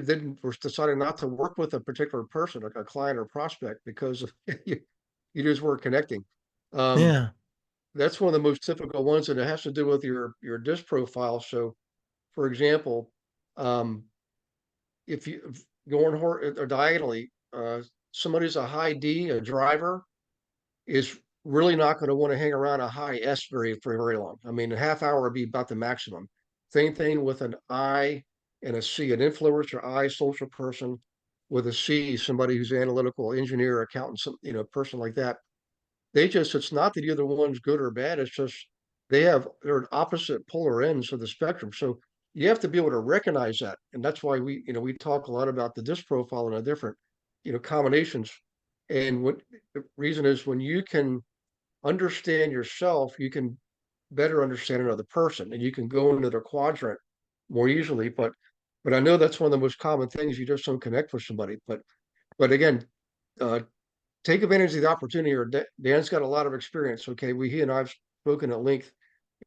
decided not to work with a particular person, like a client or prospect, because you just weren't connecting. Yeah. That's one of the most typical ones, and it has to do with your disc profile. So, for example, if you going diagonally, somebody's a high D, a driver, is really not going to want to hang around a high S for very long. I mean, a half hour would be about the maximum. Same thing with an I and a C, an influencer, I, social person, with a C, somebody who's analytical, engineer, accountant, some, person like that. It's not that either one's good or bad. It's just they're at opposite polar ends of the spectrum. So you have to be able to recognize that. And that's why we talk a lot about the disc profile and the different, combinations. And what the reason is when you can understand yourself, you can better understand another person and you can go into their quadrant more easily. But I know that's one of the most common things. You just don't connect with somebody. But again, uh, take advantage of the opportunity. Or Dan's got a lot of experience. Okay, he and I've spoken at length,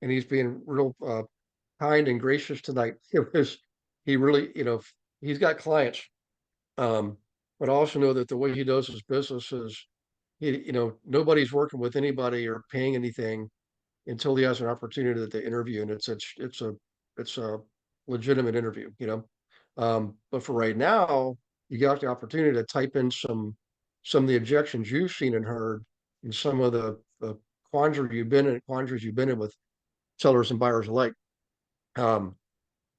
and he's being real kind and gracious tonight. He really, he's got clients. But I also know that the way he does his business is, nobody's working with anybody or paying anything until he has an opportunity to interview, and it's a legitimate interview. But for right now, you got the opportunity to type in some of the objections you've seen and heard, and some of the quandaries you've been in with sellers and buyers alike. Um,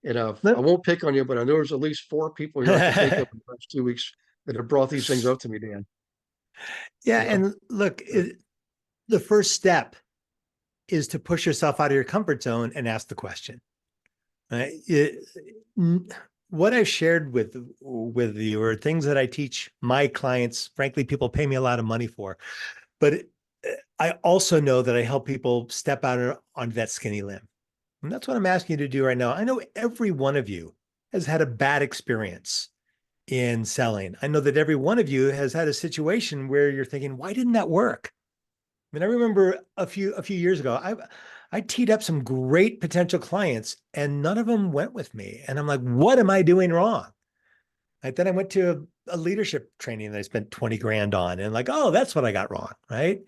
and I won't pick on you, but I know there's at least 4 people here I can think of in the last 2 weeks that have brought these things up to me, Dan. Yeah, Yeah. and look, the first step is to push yourself out of your comfort zone and ask the question. Right? What I've shared with you are things that I teach my clients. Frankly, people pay me a lot of money for, but I also know that I help people step out on that skinny limb. And that's what I'm asking you to do right now. I know every one of you has had a bad experience in selling. I know that every one of you has had a situation where you're thinking, why didn't that work? I mean, I remember a few years ago, I teed up some great potential clients and none of them went with me. And I'm like, what am I doing wrong? Right. Then I went to a leadership training that I spent 20 grand on and like, oh, that's what I got wrong. Right.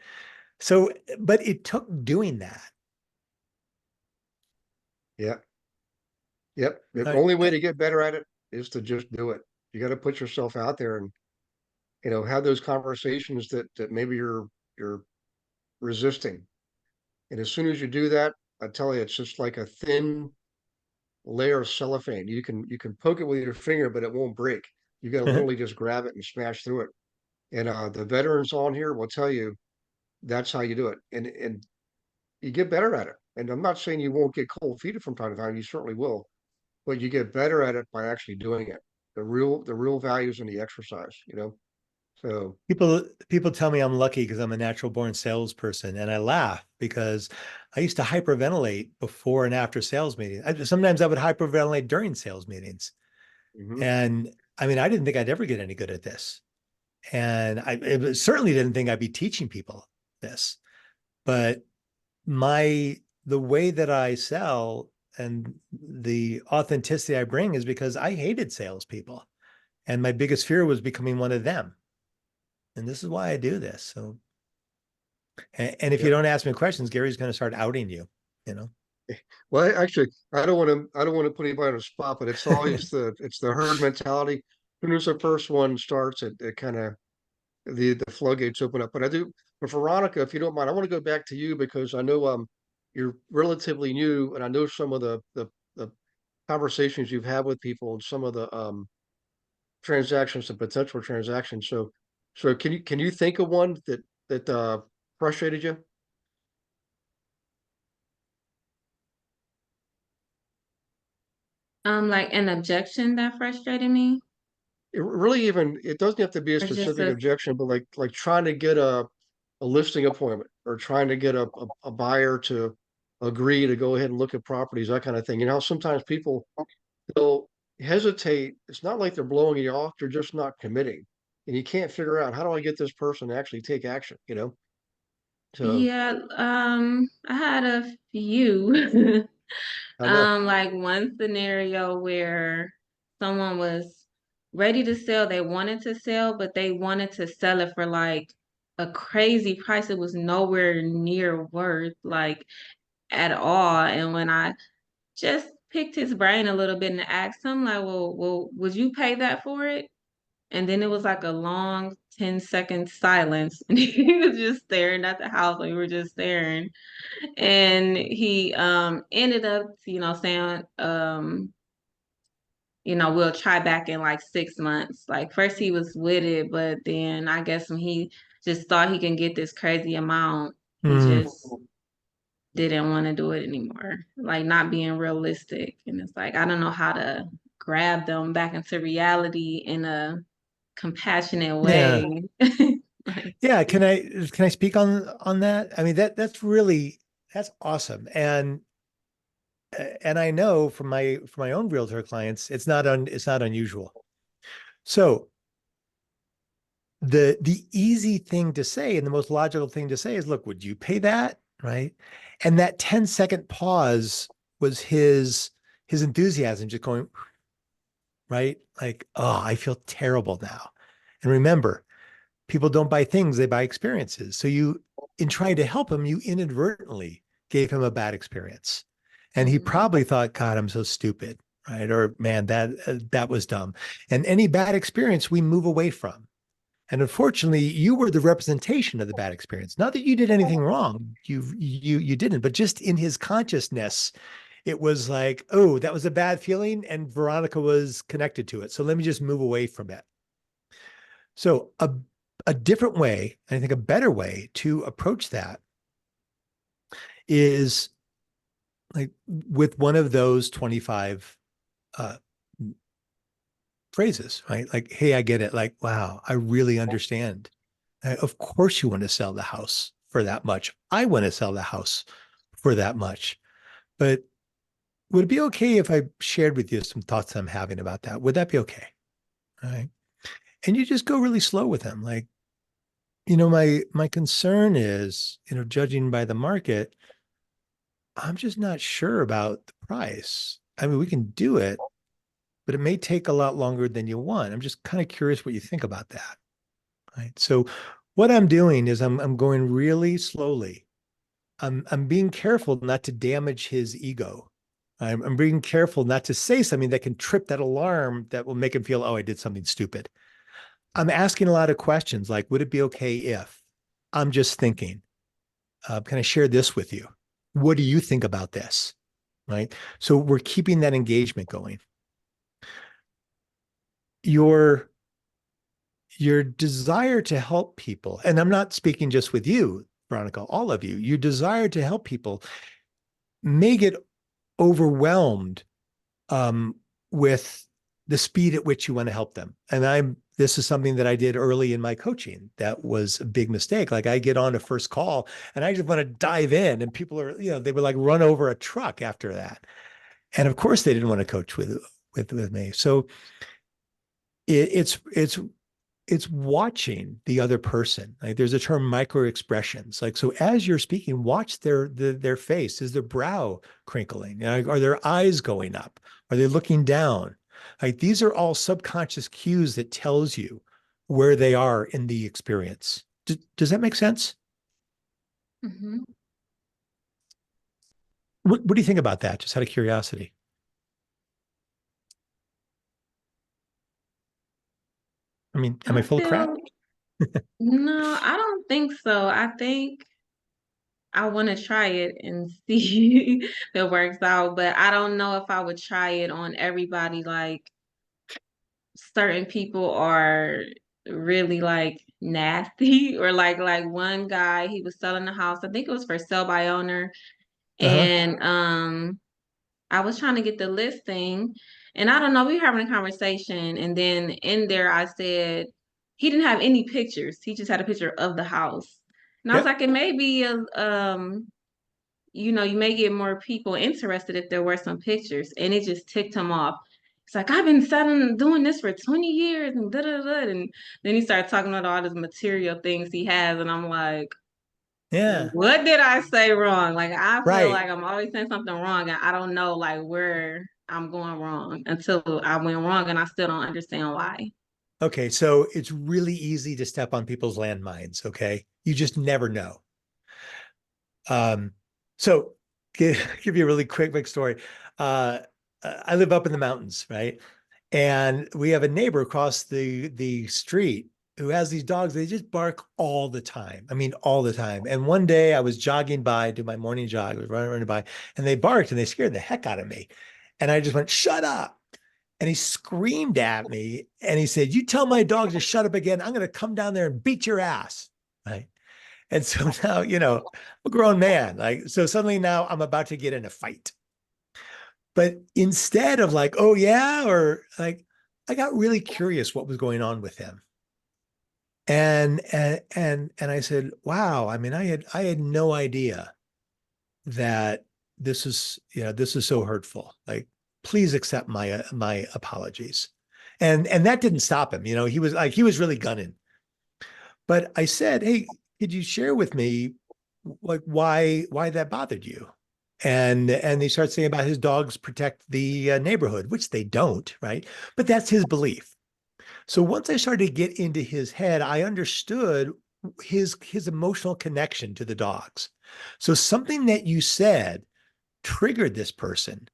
So, but it took doing that. Yeah. Yep. The Right. only way to get better at it is to just do it. You got to put yourself out there and, have those conversations that maybe you're resisting. And as soon as you do that, I tell you, it's just like a thin layer of cellophane. You can poke it with your finger, but it won't break. You got to literally just grab it and smash through it. And the veterans on here will tell you that's how you do it. And you get better at it. And I'm not saying you won't get cold feet from time to time. You certainly will, but you get better at it by actually doing it. The real values in the exercise. So People tell me I'm lucky because I'm a natural born salesperson, and I laugh because I used to hyperventilate before and after sales meetings. Sometimes I would hyperventilate during sales meetings, mhm. and I mean, I didn't think I'd ever get any good at this, and I certainly didn't think I'd be teaching people this. But the way that I sell and the authenticity I bring is because I hated salespeople, and my biggest fear was becoming one of them. And this is why I do this. So, and if you Yeah. don't ask me questions, Gary's going to start outing you, you know? Well, actually, I don't want to put anybody on the spot, but it's the herd mentality. As soon as the first one starts, it kind of the floodgates open up. But Veronica, if you don't mind, I want to go back to you because I know you're relatively new, and I know some of the conversations you've had with people and some of the transactions and potential transactions. So can you think of one that frustrated you? Like an objection that frustrated me, It doesn't have to be a or just specific a objection, but like trying to get a listing appointment or trying to get a buyer to agree to go ahead and look at properties, that kind of thing. Sometimes people they'll hesitate. It's not like they're blowing you off, they're just not committing. And you can't figure out how do I get this person to actually take action? So yeah. I had a few. I know. Like one scenario where someone was ready to sell, they wanted to sell, but they wanted to sell it for like a crazy price. It was nowhere near worth like at all. And when I just picked his brain a little bit and asked him, like, well, would you pay that for it? And then it was like a long 10-second silence. And he was just staring at the house. We were just staring. And he ended up, saying, we'll try back in like 6 months. Like first he was with it, but then I guess when he just thought he can get this crazy amount, he just didn't want to do it anymore. Like not being realistic. And it's like I don't know how to grab them back into reality in a compassionate Yeah. way. Like, Yeah. Can I speak on that? I mean, that's awesome. And I know from my own realtor clients, it's not unusual. So the easy thing to say and the most logical thing to say is, look, would you pay that? Right. And that 10-second pause was his enthusiasm just going, right? Like, oh, I feel terrible now. And remember, people don't buy things, they buy experiences. So in trying to help him, you inadvertently gave him a bad experience. And he probably thought, God, I'm so stupid, right? Or man, that was dumb. And any bad experience we move away from. And unfortunately, you were the representation of the bad experience. Not that you did anything wrong. You didn't, but just in his consciousness, it was like, oh, that was a bad feeling. And Veronica was connected to it. So let me just move away from it. So a different way, I think a better way to approach that is like with one of those 25 phrases, right? Like, hey, I get it. Like, wow, I really understand. Of course you want to sell the house for that much. I want to sell the house for that much. But would it be okay if I shared with you some thoughts I'm having about that? Would that be okay? All right. And you just go really slow with them. Like, my concern is, judging by the market, I'm just not sure about the price. I mean, we can do it, but it may take a lot longer than you want. I'm just kind of curious what you think about that. Right. So what I'm doing is I'm going really slowly. I'm being careful not to damage his ego. I'm being careful not to say something that can trip that alarm that will make him feel, oh, I did something stupid. I'm asking a lot of questions like, would it be okay if I'm just thinking, can I share this with you? What do you think about this? Right. So we're keeping that engagement going. Your desire to help people, and I'm not speaking just with you, Veronica, all of you, your desire to help people may get overwhelmed with the speed at which you want to help them. And this is something that I did early in my coaching. That was a big mistake. Like I get on a first call and I just want to dive in, and people are, they would like run over a truck after that. And of course they didn't want to coach with me. So it's watching the other person. Like there's a term, micro expressions. Like, so as you're speaking, watch their face. Is their brow crinkling? Are their eyes going up? Are they looking down? Like these are all subconscious cues that tells you where they are in the experience. Does that make sense? mm-hmm. What do you think about that? Just out of curiosity. I mean, am I full of crap? No, I don't think so. I think I want to try it and see if it works out, but I don't know if I would try it on everybody. Like certain people are really like nasty, or like one guy, he was selling the house. I think it was for sale by owner, and I was trying to get the listing, and I don't know, we were having a conversation, and then in there I said he didn't have any pictures. He just had a picture of the house. And I was Yep. like, it may be you may get more people interested if there were some pictures. And it just ticked him off. It's like, I've been doing this for 20 years and da da da. And then he started talking about all these material things he has. And I'm like, Yeah. what did I say wrong? Like, I feel Right. like I'm always saying something wrong, and I don't know like where I'm going wrong until I went wrong, and I still don't understand why. Okay. So it's really easy to step on people's landmines. Okay. You just never know. So give you a really quick story. I live up in the mountains, right? And we have a neighbor across the street who has these dogs, they just bark all the time. I mean, all the time. And one day I was jogging by, do my morning jog, I was running by, and they barked and they scared the heck out of me. And I just went, shut up. And he screamed at me and he said, you tell my dog to shut up again, I'm going to come down there and beat your ass. Right. And so now, I'm a grown man. Like, so suddenly now I'm about to get in a fight. But instead of like, oh yeah, or like, I got really curious what was going on with him. And I said, wow, I mean, I had no idea that this is so hurtful. Like, please accept my apologies. And that didn't stop him. He was really gunning. But I said, hey, could you share with me like why that bothered you? And he starts saying about his dogs protect the neighborhood, which they don't, right? But that's his belief. So once I started to get into his head, I understood his emotional connection to the dogs. So something that you said triggered this person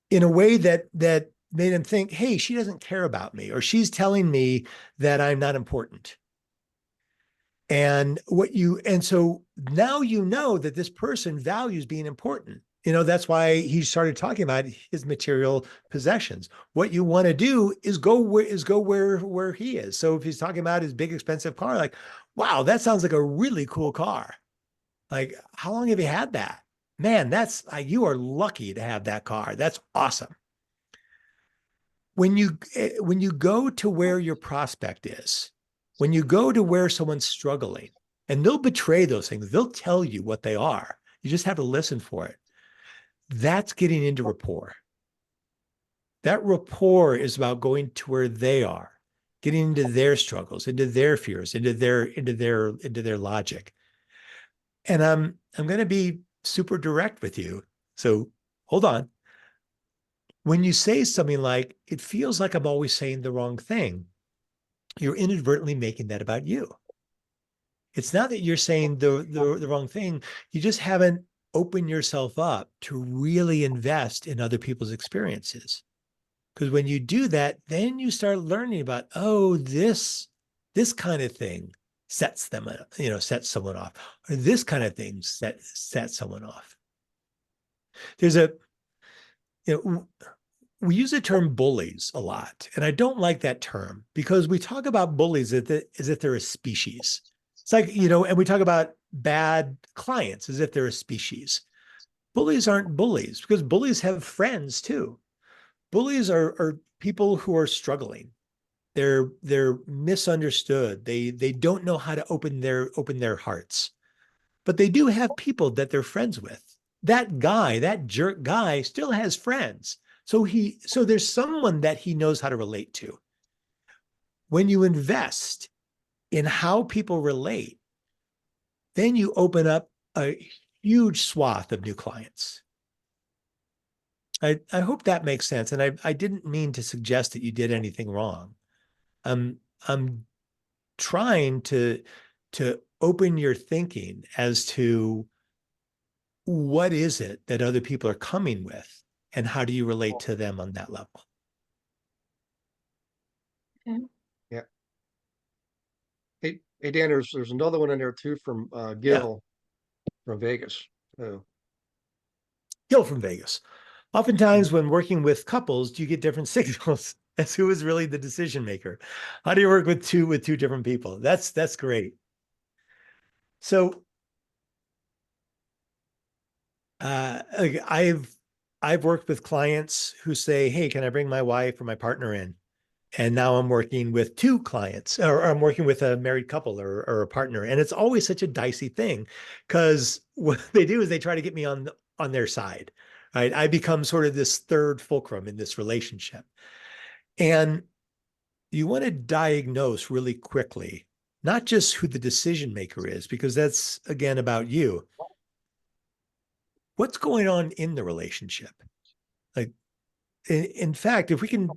in a way that made him think, hey, she doesn't care about me, or she's telling me that I'm not important. And so now that this person values being important. That's why he started talking about his material possessions. What you want to do is go where he is. So if he's talking about his big expensive car, like, wow, that sounds like a really cool car. Like, how long have you had that? Man, that's like, you are lucky to have that car. That's awesome. When you go to where your prospect is, when you go to where someone's struggling, and they'll betray those things, they'll tell you what they are. You just have to listen for it. That's getting into rapport. That rapport is about going to where they are, getting into their struggles, into their fears, into their logic. And I'm going to be super direct with you. So hold on. When you say something like, it feels like I'm always saying the wrong thing, you're inadvertently making that about you. It's not that you're saying the wrong thing. You just haven't opened yourself up to really invest in other people's experiences. Because when you do that, then you start learning about, oh, this kind of thing sets someone off, or this kind of thing sets someone off. There's we use the term bullies a lot, and I don't like that term because we talk about bullies as if they're a species. It's like, and we talk about bad clients as if they're a species. Bullies aren't bullies because bullies have friends too. Bullies are people who are struggling. They're misunderstood. They don't know how to open their hearts, but they do have people that they're friends with. That jerk guy still has friends. So there's someone that he knows how to relate to. When you invest in how people relate, then you open up a huge swath of new clients. I hope that makes sense. And I didn't mean to suggest that you did anything wrong. I'm trying to open your thinking as to what is it that other people are coming with, and how do you relate to them on that level? Okay. Yeah. Hey, Dan, there's another one in there too from Gil from Vegas. Oh. Gil from Vegas. Oftentimes when working with couples, do you get different signals as who is really the decision maker? How do you work with two different people? That's great. So I've worked with clients who say, hey, can I bring my wife or my partner in? And now I'm working with two clients, or I'm working with a married couple or a partner. And it's always such a dicey thing because what they do is they try to get me on their side, right? I become sort of this third fulcrum in this relationship. And you want to diagnose really quickly, not just who the decision maker is, because that's, again, about you. What's going on in the relationship? Like, in fact, if we can,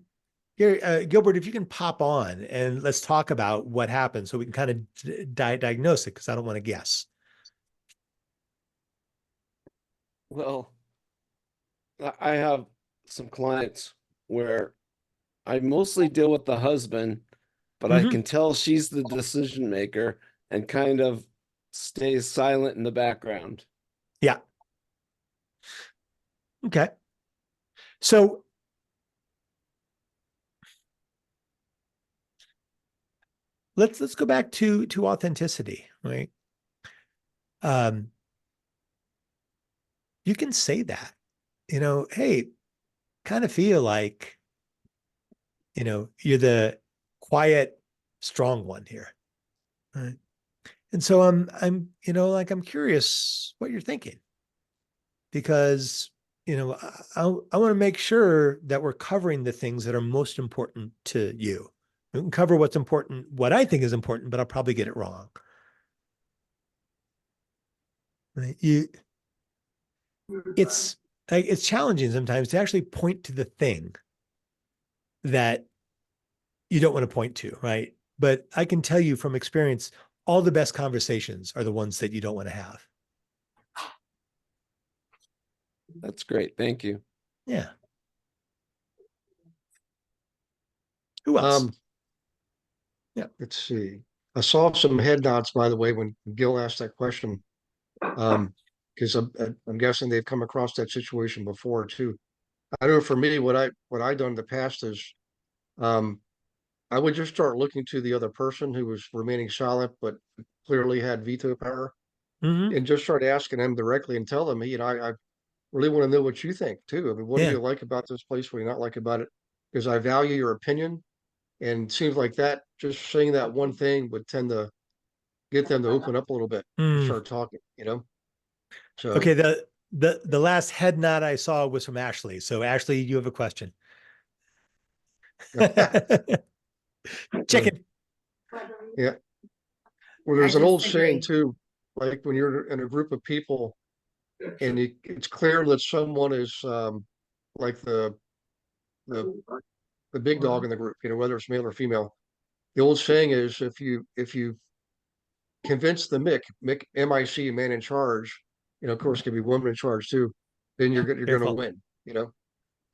Gilbert, if you can pop on and let's talk about what happened so we can kind of diagnose it, because I don't want to guess. Well, I have some clients where I mostly deal with the husband, but I can tell she's the decision maker and kind of stays silent in the background. Yeah. Okay. So let's go back to authenticity, right? You can say that, hey, kind of feel like, you're the quiet, strong one here. Right. And so I'm curious what you're thinking, because, I want to make sure that we're covering the things that are most important to you. We can cover what's important, what I think is important, but I'll probably get it wrong. Right? It's challenging sometimes to actually point to the thing that you don't want to point to, right? But I can tell you from experience, all the best conversations are the ones that you don't want to have. That's great. Thank you. Yeah. Who else? Yeah, let's see. I saw some head nods, by the way, when Gil asked that question. Because I'm guessing they've come across that situation before too. I know for me, what I done in the past is, um, I would just start looking to the other person who was remaining silent, but clearly had veto power, Mm-hmm. and just start asking them directly and tell them, I really want to know what you think too. I mean, what do Yeah. you like about this place? What do you not like about it? Because I value your opinion, and it seems like that just saying that one thing would tend to get them to open up a little bit and start talking. So Okay. The last head nod I saw was from Ashley. So Ashley, you have a question. Chicken. yeah. Well, there's an old saying too, like when you're in a group of people and it's clear that someone is like the the big dog in the group, whether it's male or female. The old saying is if you convince the MIC, man in charge, of course it could be woman in charge too, then you're going to Careful. win.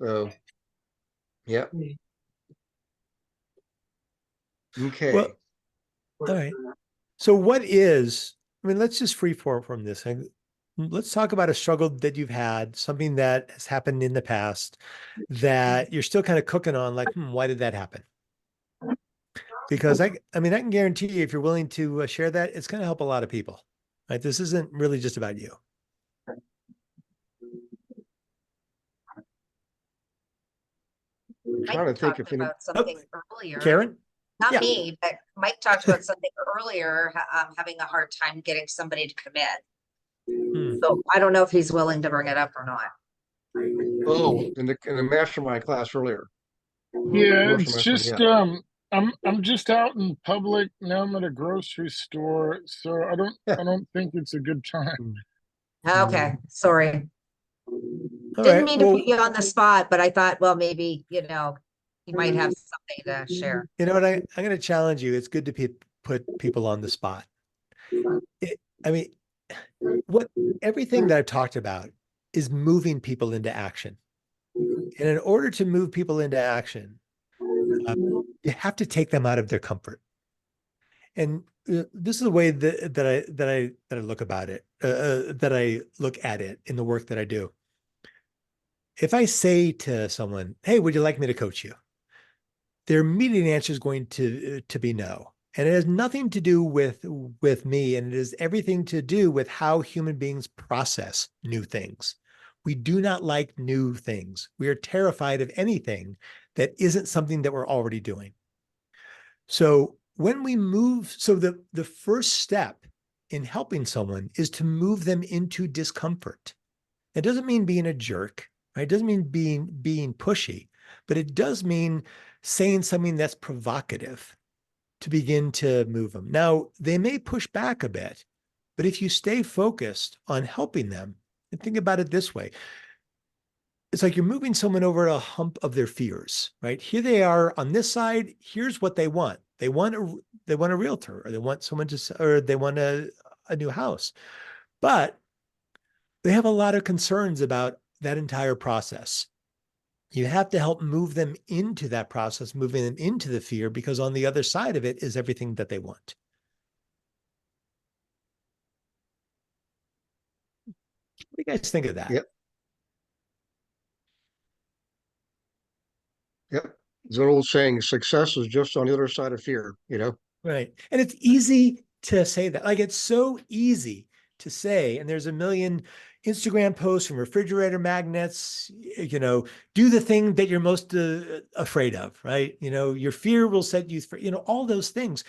So yeah. Okay. Well, all right. So let's just free form from this. Let's talk about a struggle that you've had, something that has happened in the past that you're still kind of cooking on, like, why did that happen? Because I can guarantee you, if you're willing to share that, it's going to help a lot of people, right? This isn't really just about you. I'm Mike trying to think talked if any. about something earlier. Karen? Not Yeah. me, but Mike talked about something earlier, having a hard time getting somebody to commit. So I don't know if he's willing to bring it up or not. Oh, in the mastermind class earlier. Yeah, Commercial it's mastermind, just I'm just out in public now. I'm at a grocery store, so I Yeah. don't think it's a good time. Okay, sorry. All Didn't right. mean to Well, put you on the spot, but I thought, well, maybe, you might have something to share. you know what? I'm going to challenge you. It's good to put people on the spot. Everything that I've talked about is moving people into action. And in order to move people into action, you have to take them out of their comfort. And this is the way that I look about it, that I look at it in the work that I do. If I say to someone, "Hey, would you like me to coach you?" Their immediate answer is going to be no. And it has nothing to do with me, and it has everything to do with how human beings process new things. We do not like new things. We are terrified of anything that isn't something that we're already doing. So when we move, the first step in helping someone is to move them into discomfort. It doesn't mean being a jerk, right? It doesn't mean being pushy, but it does mean saying something that's provocative to begin to move them. Now, they may push back a bit, but if you stay focused on helping them, and think about it this way, it's like you're moving someone over a hump of their fears, right? Here they are on this side. Here's what they want. They want a realtor, or they want someone or they want a new house, but they have a lot of concerns about that entire process. You have to help move them into that process, moving them into the fear, because on the other side of it is everything that they want. What do you guys think of that? Yep. Yep. There's an old saying, success is just on the other side of fear, you know? Right. And it's easy to say that. Like, it's so easy to say, and there's a million Instagram posts from refrigerator magnets, do the thing that you're most afraid of, right? Your fear will set you free, all those things.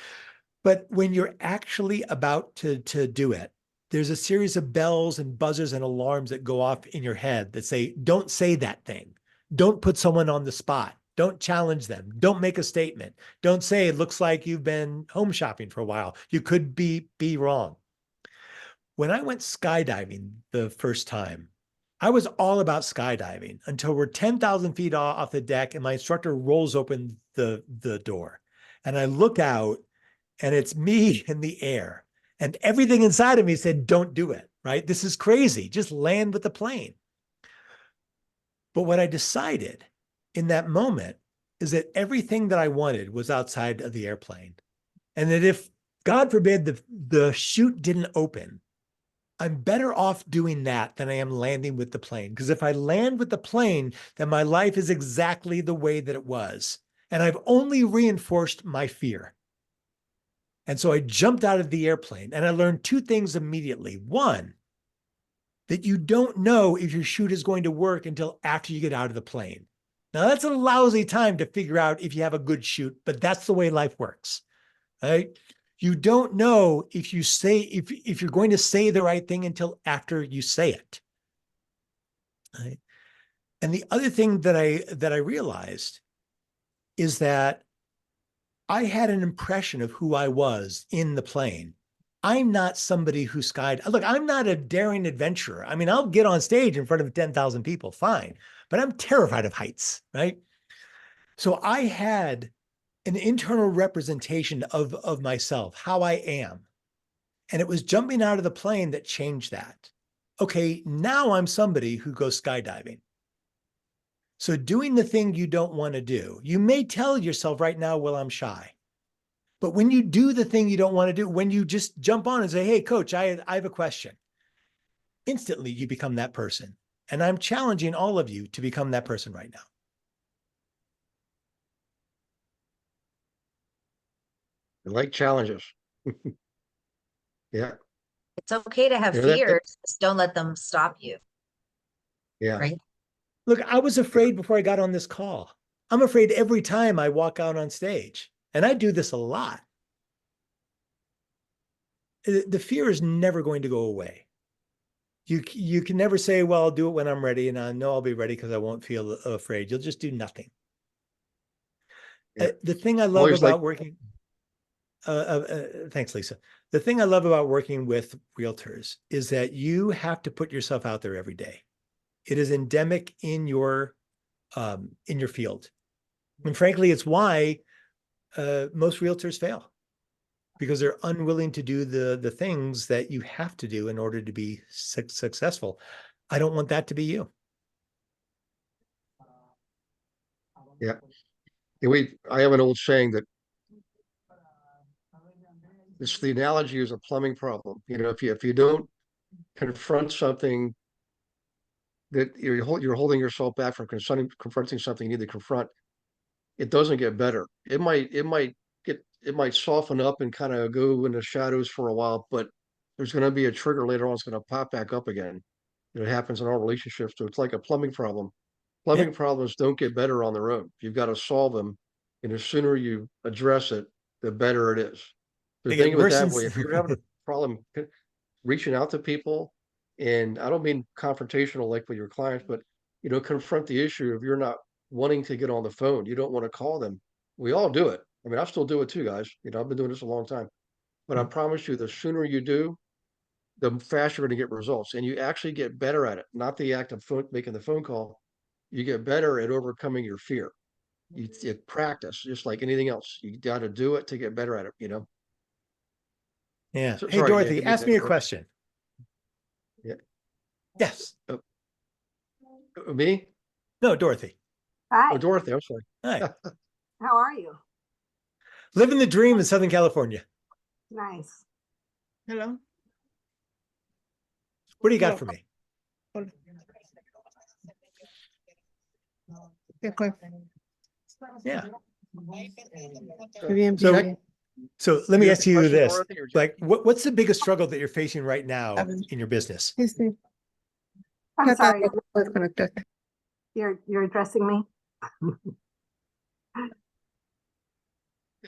But when you're actually about to do it, there's a series of bells and buzzers and alarms that go off in your head that say, don't say that thing. Don't put someone on the spot. Don't challenge them. Don't make a statement. Don't say, it looks like you've been home shopping for a while. You could be wrong. When I went skydiving the first time, I was all about skydiving until we're 10,000 feet off the deck and my instructor rolls open the door. And I look out and it's me in the air. And everything inside of me said, don't do it, right? This is crazy. Just land with the plane. But what I decided in that moment is that everything that I wanted was outside of the airplane. And that if, God forbid, the chute didn't open, I'm better off doing that than I am landing with the plane. Because if I land with the plane, then my life is exactly the way that it was. And I've only reinforced my fear. And so I jumped out of the airplane and I learned two things immediately. One, that you don't know if your chute is going to work until after you get out of the plane. Now, that's a lousy time to figure out if you have a good chute, but that's the way life works, right? You don't know if you're going to say the right thing until after you say it, right? And the other thing that I realized is that I had an impression of who I was in the plane. I'm not somebody who look, I'm not a daring adventurer. I mean, I'll get on stage in front of 10,000 people, fine, but I'm terrified of heights, right? So I had an internal representation of myself, how I am. And it was jumping out of the plane that changed that. Okay, now I'm somebody who goes skydiving. So doing the thing you don't want to do, you may tell yourself right now, well, I'm shy. But when you do the thing you don't want to do, when you just jump on and say, hey, coach, I have a question, instantly you become that person. And I'm challenging all of you to become that person right now. I like challenges. Yeah. It's okay to have You know, that- fears, just don't let them stop you, Yeah. right? Look, I was afraid before I got on this call. I'm afraid every time I walk out on stage, and I do this a lot. The fear is never going to go away. You can never say, well, I'll do it when I'm ready, and I know I'll be ready because I won't feel afraid. You'll just do nothing. Yeah. The thing I love Always about working, thanks, Lisa. The thing I love about working with realtors is that you have to put yourself out there every day. It is endemic in your field. And frankly, it's why most realtors fail, because they're unwilling to do the things that you have to do in order to be successful. I don't want that to be you. Yeah. I have an old saying that the analogy is a plumbing problem. If you don't confront something that you're holding yourself back from confronting something you need to confront, it doesn't get better. It might soften up and kind of go in the shadows for a while, but there's going to be a trigger later on. It's going to pop back up again. It happens in all relationships. So it's like a plumbing problem. Plumbing problems don't get better on their own. You've got to solve them. And the sooner you address it, the better it is. So They think get of it worse. that way. If you're having a problem reaching out to people, and I don't mean confrontational like with your clients, but confront the issue if you're not wanting to get on the phone. You don't want to call them. We all do it. I mean, I still do it too, guys. I've been doing this a long time. But I promise you, the sooner you do, the faster you're going to get results. And you actually get better at it, not the act of making the phone call. You get better at overcoming your fear. You practice just like anything else. You got to do it to get better at it. Yeah. So, Hey, sorry, Dan, Dorothy, ask me a question. Yeah. Yes. Me? No, Dorothy. Oh, Hi, Dorothy, I'm sorry. Hi. how are you? Living the dream in Southern California. Nice. Hello. What do you got Hello. for me? Hold on. ¿Qué fue? Yeah. Bien, So, bien. so let me You ask have a you question, this. Dorothy, or just- Like, what's the biggest struggle that you're facing right now in your business? Sí. I'm Ya sorry, está, puedes conectarte. you're addressing me?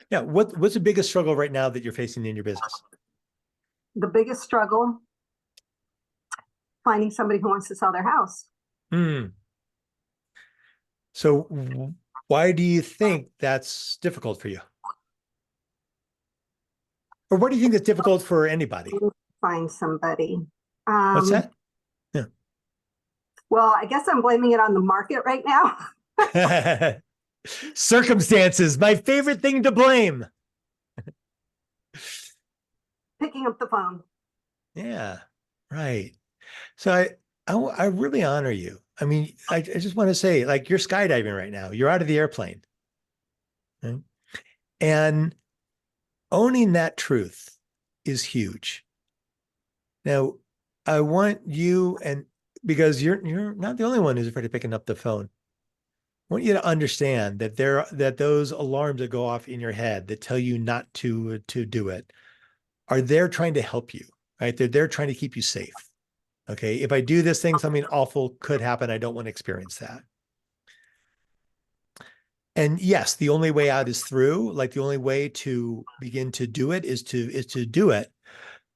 Yeah. What's the biggest struggle right now that you're facing in your business? The biggest struggle, finding somebody who wants to sell their house. Hmm. So why do you think that's difficult for you? Or what do you think that's difficult for anybody? Find somebody. What's that? Well, I guess I'm blaming it on the market right now. Circumstances, my favorite thing to blame. Picking up the phone. Yeah, right. So I really honor you. I mean, I just want to say, like, you're skydiving right now. You're out of the airplane. Right? And owning that truth is huge. Now, I want you, and because you're not the only one who's afraid of picking up the phone. I want you to understand that those alarms that go off in your head that tell you not to do it are there trying to help you, right? They're there trying to keep you safe. Okay. If I do this thing, something awful could happen. I don't want to experience that. And yes, the only way out is through. Like, the only way to begin to do it is to do it.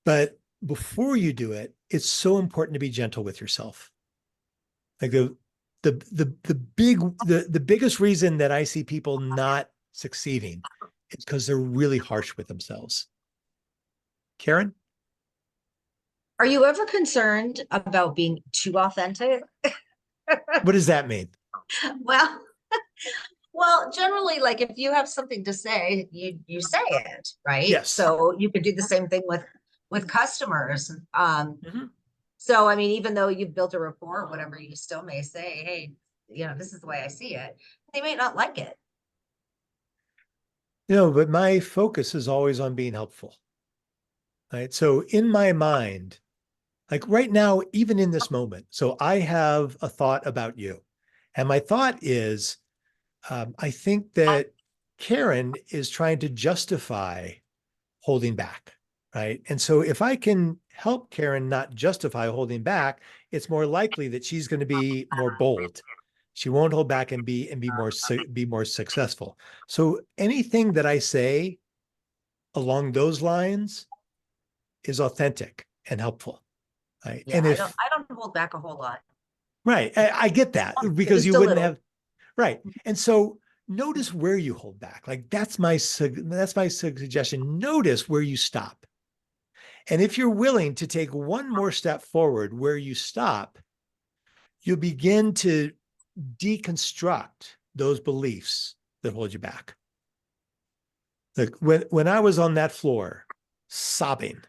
But before you do it, it's so important to be gentle with yourself. Like, the biggest reason that I see people not succeeding is because they're really harsh with themselves. Karen? Are you ever concerned about being too authentic? What does that mean? Well, well, generally, like if you have something to say, you say it, right? Yes. So you could do the same thing with customers. Mhm. So I mean, even though you've built a rapport or whatever, you still may say, hey, this is the way I see it. They may not like it. But my focus is always on being helpful. Right. So in my mind, like right now, even in this moment, so I have a thought about you. And my thought is, I think that Karen is trying to justify holding back. Right. And so if I can help Karen not justify holding back, it's more likely that she's going to be more bold. She won't hold back and be more successful. So anything that I say along those lines is authentic and helpful. Right. Yeah, And I don't hold back a whole lot. right. I get that, because Just you a wouldn't little. have. Right. And so notice where you hold back. Like, that's my suggestion. Notice where you stop. And if you're willing to take one more step forward where you stop, you'll begin to deconstruct those beliefs that hold you back. Like, when I was on that floor sobbing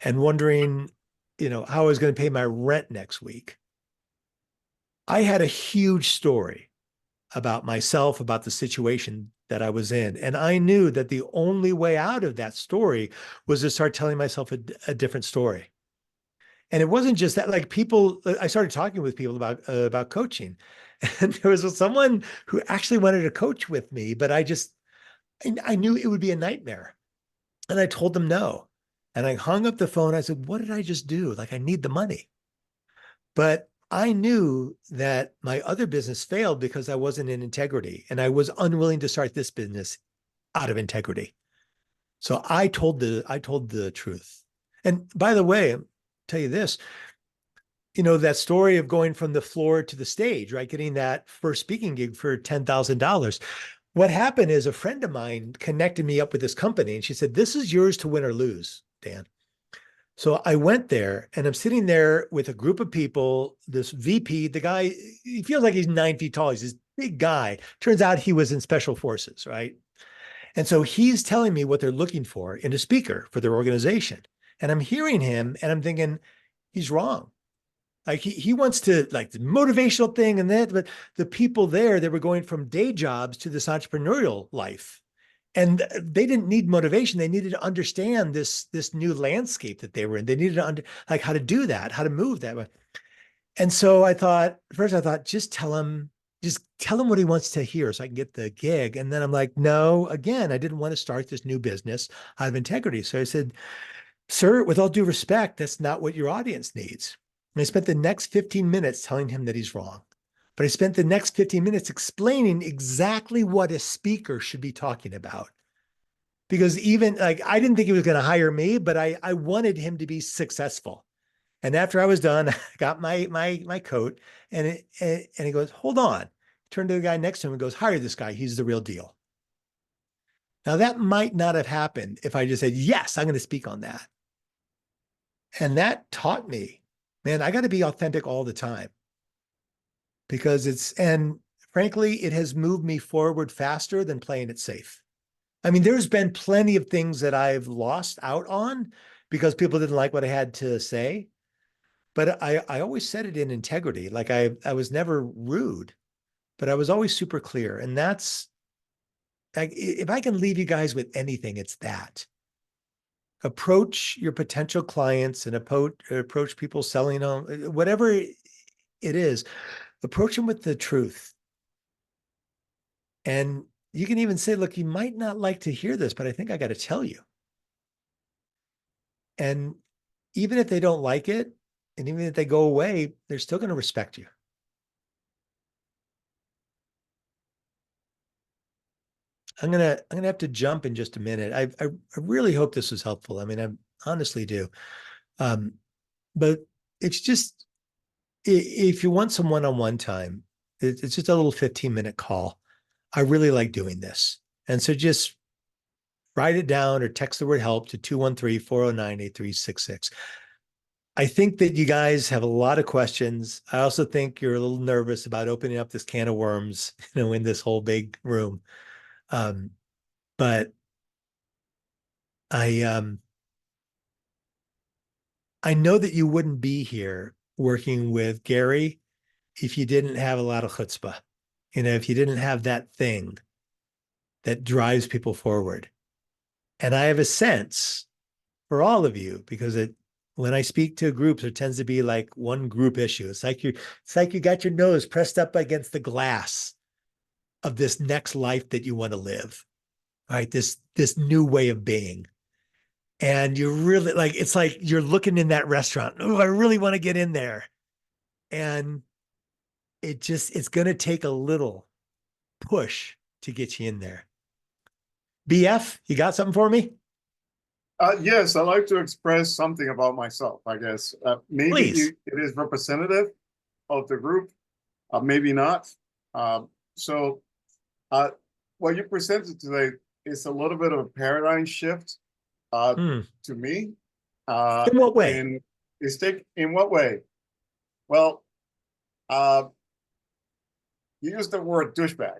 and wondering, how I was going to pay my rent next week, I had a huge story about myself, about the situation that I was in. And I knew that the only way out of that story was to start telling myself a different story. And it wasn't just that, like, I started talking with people about coaching, and there was someone who actually wanted to coach with me, but I knew it would be a nightmare. And I told them no. And I hung up the phone. I said, what did I just do? Like, I need the money. But I knew that my other business failed because I wasn't in integrity, and I was unwilling to start this business out of integrity. So I told the truth. And by the way, I'll tell you this, that story of going from the floor to the stage, right? Getting that first speaking gig for $10,000. What happened is a friend of mine connected me up with this company, and she said, this is yours to win or lose, Dan. So I went there, and I'm sitting there with a group of people, this VP, the guy, he feels like he's 9 feet tall. He's this big guy. Turns out he was in special forces, right? And so he's telling me what they're looking for in a speaker for their organization. And I'm hearing him and I'm thinking, he's wrong. Like he wants to like the motivational thing and that, but the people there, they were going from day jobs to this entrepreneurial life. And they didn't need motivation. They needed to understand this new landscape that they were in. They needed to like how to do that, how to move that way. And so I thought, first I thought, just tell him what he wants to hear so I can get the gig. And then I'm like, no, again, I didn't want to start this new business out of integrity. So I said, sir, with all due respect, that's not what your audience needs. And I spent the next 15 minutes telling him that he's wrong. But I spent the next 15 minutes explaining exactly what a speaker should be talking about. Because even like, I didn't think he was going to hire me, but I wanted him to be successful. And after I was done, I got my coat and he goes, hold on. Turned to the guy next to him and goes, hire this guy. He's the real deal. Now that might not have happened if I just said, yes, I'm going to speak on that. And that taught me, man, I got to be authentic all the time because and frankly, it has moved me forward faster than playing it safe. I mean, there's been plenty of things that I've lost out on because people didn't like what I had to say. But I always said it in integrity. Like I was never rude, but I was always super clear. And that's, like, if I can leave you guys with anything, it's that. Approach your potential clients and approach people selling on whatever it is, approach them with the truth. And you can even say, look, you might not like to hear this, but I think I got to tell you. And even if they don't like it, and even if they go away, they're still going to respect you. I'm gonna have to jump in just a minute. I really hope this was helpful. I mean, I honestly do. But it's just, if you want some one-on-one time, it's just a little 15-minute call. I really like doing this. And so just write it down or text the word help to 213-409-8366. I think that you guys have a lot of questions. I also think you're a little nervous about opening up this can of worms, in this whole big room. But I know that you wouldn't be here working with Gary if you didn't have a lot of chutzpah, if you didn't have that thing that drives people forward. And I have a sense for all of you, because when I speak to groups, there tends to be like one group issue. It's like you got your nose pressed up against the glass of this next life that you want to live, right? This new way of being. And you really it's like you're looking in that restaurant. Oh, I really want to get in there. And it's going to take a little push to get you in there. BF, you got something for me? Yes, I'd like to express something about myself, I guess. Maybe it is representative of the group, maybe not. So what you presented today is a little bit of a paradigm shift to me. In what way? In what way? Well, you used the word douchebag.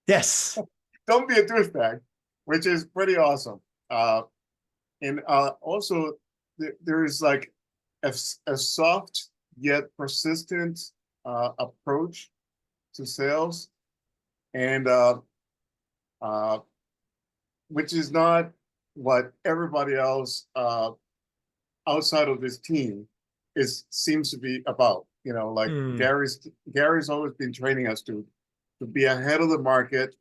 Yes. Don't be a douchebag, which is pretty awesome. And also, there is like a soft yet persistent approach to sales, and which is not what everybody else outside of this team seems to be about. Gary's always been training us to be ahead of the market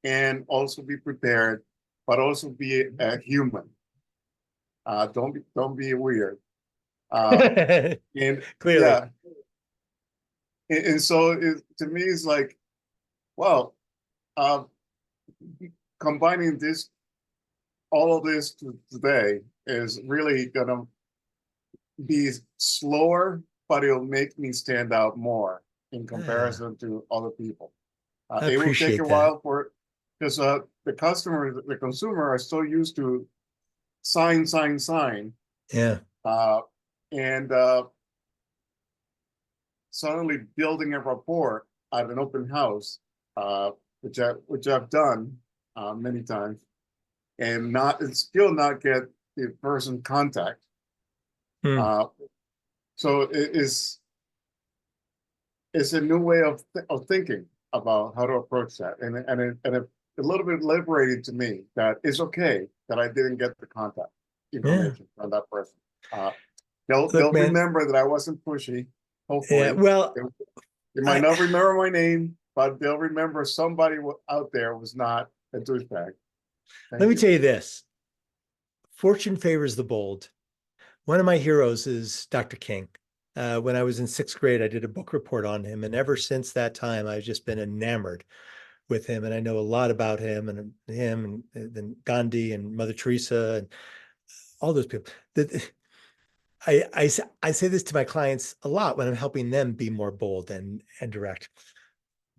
and also be prepared, but also be a human. Don't be weird. And clearly, yeah. And so to me, it's like, well, combining all of this today is really gonna be slower, but it'll make me stand out more in comparison to other people. It will take a while because the consumer are so used to sign. Yeah. And suddenly building a rapport at an open house, which I've done many times, and still not get the person contact. So So it is, it's a new way of thinking about how to approach that. And it a little bit liberating to me that it's okay that I didn't get the contact information from that person. They'll man. remember that I wasn't pushy. Hopefully, Yeah, well, they might not remember my name, but they'll remember somebody out there was not a douchebag. Let me tell you this. Fortune favors the bold. One of my heroes is Dr. King. When I was in 6th grade, I did a book report on him. And ever since that time, I've just been enamored with him. And I know a lot about him and then Gandhi and Mother Teresa and all those people. I say this to my clients a lot when I'm helping them be more bold and direct.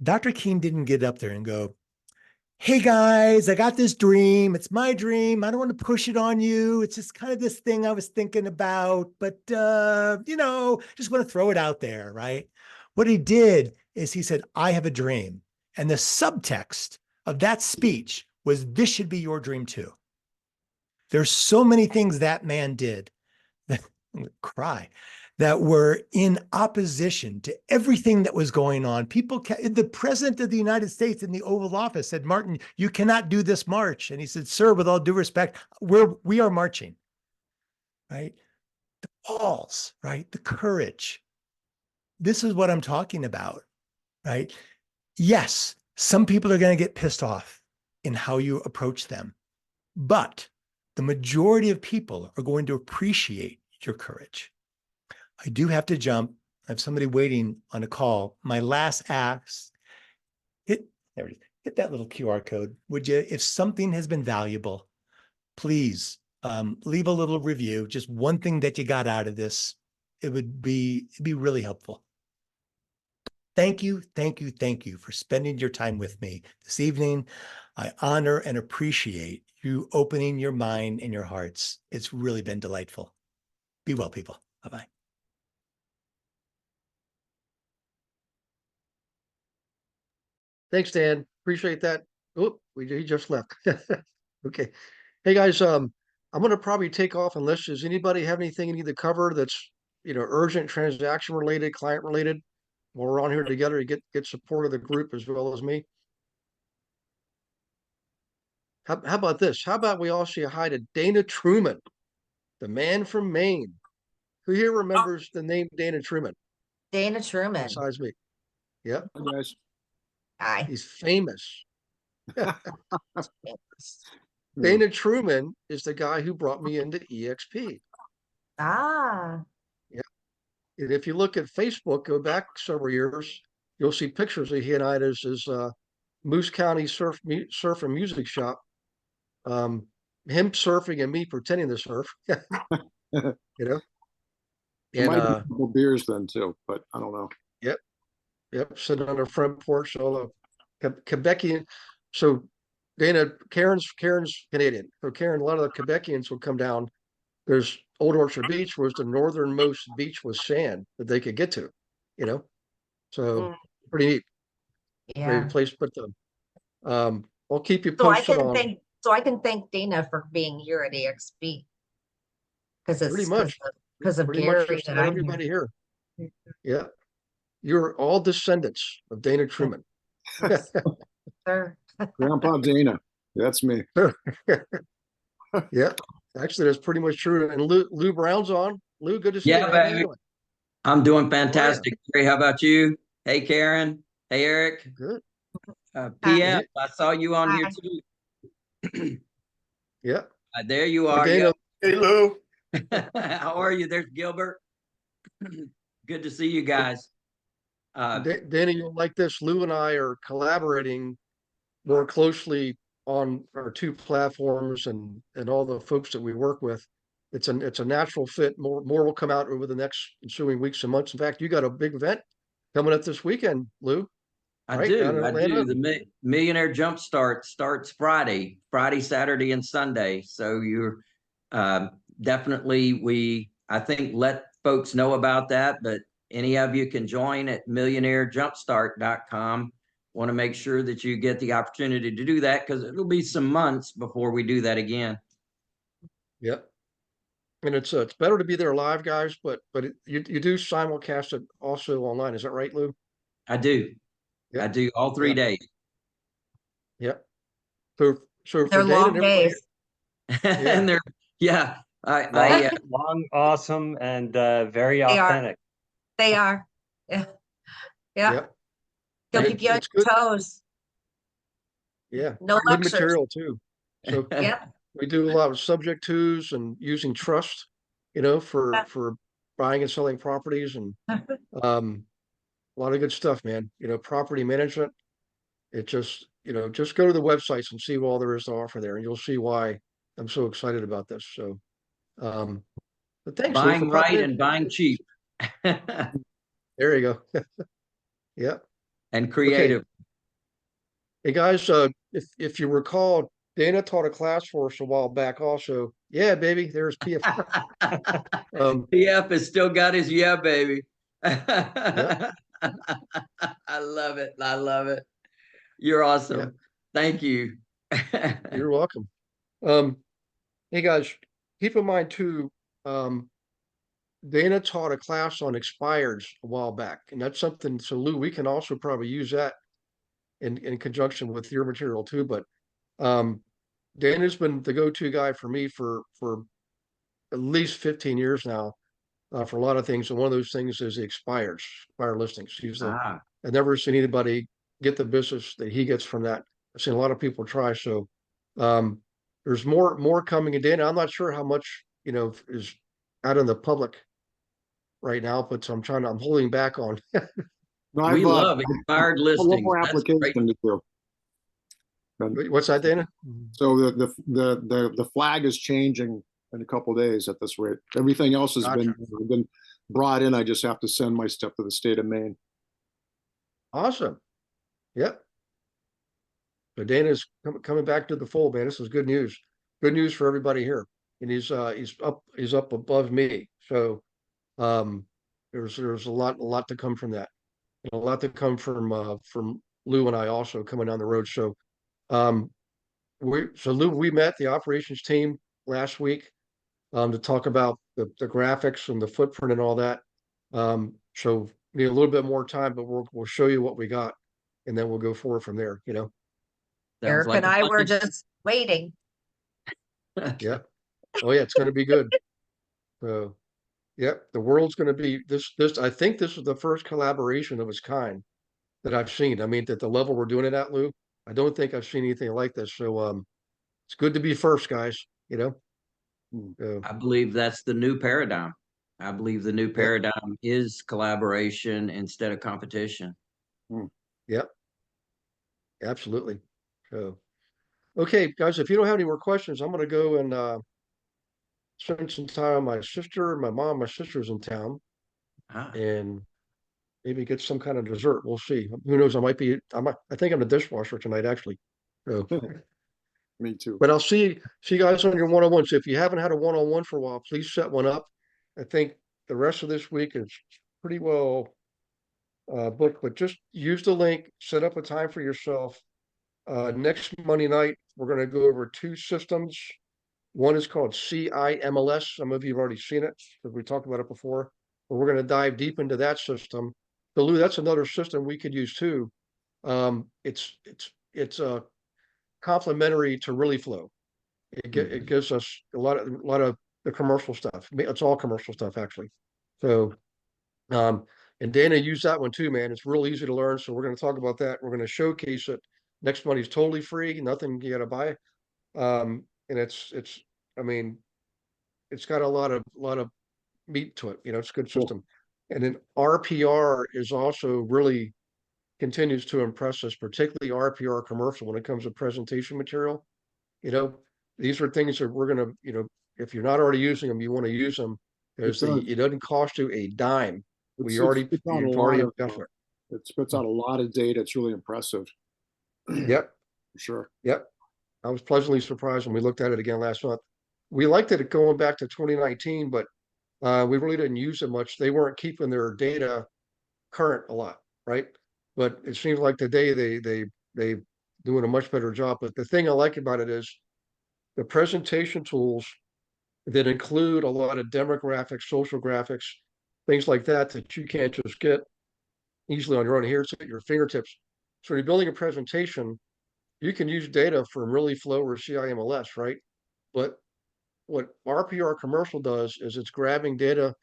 Dr. King didn't get up there and go, hey guys, I got this dream. It's my dream. I don't want to push it on you. It's just kind of this thing I was thinking about, but just want to throw it out there, right? What he did is he said, I have a dream. And the subtext of that speech was, this should be your dream too. There's so many things that man did that cry that were in opposition to everything that was going on. The president of the United States in the Oval Office said, Martin, you cannot do this march. And he said, sir, with all due respect, we are marching, right? The balls, right? The courage. This is what I'm talking about, right? Yes, some people are going to get pissed off in how you approach them, but the majority of people are going to appreciate your courage. I do have to jump. I have somebody waiting on a call. My last ask, hit that little QR code, would you? If something has been valuable, please leave a little review. Just one thing that you got out of this. It'd be really helpful. Thank you for spending your time with me this evening. I honor and appreciate you opening your mind and your hearts. It's really been delightful. Be well, people. Bye-bye. Thanks, Dan. Appreciate that. Oh, he just left. Okay. Hey guys, I'm going to probably take off unless does anybody have anything you need to cover that's, urgent, transaction related, client related. While we're on here together to get support of the group as well as me. How about this? How about we all say hi to Dana Truman, the man from Maine? Who here remembers the name Dana Truman? Dana Truman. Besides me. Yep. Hi. He's famous. Dana Truman is the guy who brought me into EXP. Ah. Yeah. And if you look at Facebook, go back several years, you'll see pictures of he and I at his Moose County surf and music shop. Him surfing and me pretending to surf. And might be a couple beers then too, but I don't know. Yep, sitting on the front porch, all the Quebecian. So Dana, Karen's Canadian. So Karen, a lot of the Quebecians will come down. There's Old Orchard Beach was the northernmost beach with sand that they could get to, So pretty neat. Yeah. Great place. But I'll keep you So posted on. I can thank Dana for being here at EXP. Because it's pretty much because of pretty Gary much just that about I'm everybody here. Yeah. You're all descendants of Dana Truman. Sure. Grandpa Dana. That's me. Yeah. Actually, that's pretty much true. And Lou Brown's on. Lou, good to see you. Yeah, How you baby. doing? I'm doing fantastic. Gary, how about you? Hey, Karen. Hey, Eric. Good. PM, I saw you on here too. Yeah. There you are. Dana. Hey, Lou. How are you? There's Gilbert. Good to see you guys. Dana, you'll like this. Lou and I are collaborating more closely on our two platforms and all the folks that we work with. It's a natural fit. More will come out over the next ensuing weeks and months. In fact, you got a big event coming up this weekend, Lou. I do. The Millionaire Jumpstart starts Friday, Saturday, and Sunday. So you're definitely, I think, let folks know about that, but any of you can join at millionairejumpstart.com. Want to make sure that you get the opportunity to do that because it'll be some months before we do that again. Yep. And it's better to be there live, guys, but you do simulcast it also online. Is that right, Lou? I do. I Yep. do all 3 Yep. days. Yep. So They're for Dana long and everybody, days. And they're, yeah, Long, long, awesome, and very They are. authentic. They are. Yeah. Yeah. yep. He'll And keep you on it's your good. toes. Yeah. No Good lectures. material too. So Yep. we do a lot of subject twos and using trust, for buying and selling properties, and a lot of good stuff, man. Property management. It just go to the websites and see what all there is to offer there, and you'll see why I'm so excited about this. So, but thanks, Lou, for Buying popping right in. and buying cheap. There you go. Yeah. And creative. Hey guys, if you recall, Dana taught a class for us a while back also. Yeah, baby, there's PF. PF has still got his yeah, baby. Yeah. I love it. I love it. You're awesome. Yeah. Thank you. You're welcome. Hey guys, keep in mind too, Dana taught a class on expireds a while back, and that's something, so Lou, we can also probably use that in conjunction with your material too. But Dana's been the go-to guy for me for at least 15 years now, for a lot of things. And one of those things is the expired listings. I've never seen anybody get the business that he gets from that. I've seen a lot of people try. So there's more coming in. Dana, I'm not sure how much, is out in the public right now, but I'm holding back on. No, We I've, love expired one listings. more That's great. application to do. What's that, Dana? So the flag is changing in a couple days at this rate. Everything else has Gotcha. been brought in. I just have to send my stuff to the state of Maine. Awesome. Yep. So Dana's coming back to the fold, man. This is good news. Good news for everybody here. And he's up above me. So there's a lot to come from that. And a lot to come from Lou and I also coming down the road. So Lou, we met the operations team last week to talk about the graphics and the footprint and all that. So we need a little bit more time, but we'll show you what we got, and then we'll go forward from there. Eric and I were just waiting. Yeah. Oh yeah, it's going to be good. So, yeah, the world's going to be this. I think this is the first collaboration of its kind that I've seen. I mean, at the level we're doing it at, Lou, I don't think I've seen anything like this. So, it's good to be first, guys. I believe that's the new paradigm. I believe the new paradigm is collaboration instead of competition. Yep. Absolutely. So, okay, guys, if you don't have any more questions, I'm going to go and spend some time with my sister, my mom, my sister's in town, and maybe get some kind of dessert. We'll see. Who knows? I think I'm the dishwasher tonight, actually. So, Me too. but I'll see you guys on your one-on-one. So if you haven't had a one-on-one for a while, please set one up. I think the rest of this week is pretty well booked, but just use the link, set up a time for yourself. Next Monday night, we're going to go over two systems. One is called CIMLS. Some of you have already seen it because we talked about it before, but we're going to dive deep into that system. So Lou, that's another system we could use too. It's complementary to Really Flow. It gives us a lot of the commercial stuff. It's all commercial stuff actually. So, and Dana used that one too, man. It's real easy to learn. So we're going to talk about that. We're going to showcase it. Next Monday's totally free. Nothing you got to buy. And I mean, it's got a lot of meat to it. It's a good system. And then RPR is also really continues to impress us, particularly RPR commercial when it comes to presentation material. These are things that we're going to, if you're not already using them, you want to use them because it doesn't cost you a dime. You've already got it. It spits out a lot of data. It's really impressive. Yep. For sure. Yep. I was pleasantly surprised when we looked at it again last month. We liked it going back to 2019, but we really didn't use it much. They weren't keeping their data current a lot, right? But it seems like today they doing a much better job. But the thing I like about it is the presentation tools that include a lot of demographics, social graphics, things like that that you can't just get easily on your own. Here, it's at your fingertips. So when you're building a presentation, you can use data from really Flow or CIMLS, right? But what RPR commercial does is it's grabbing data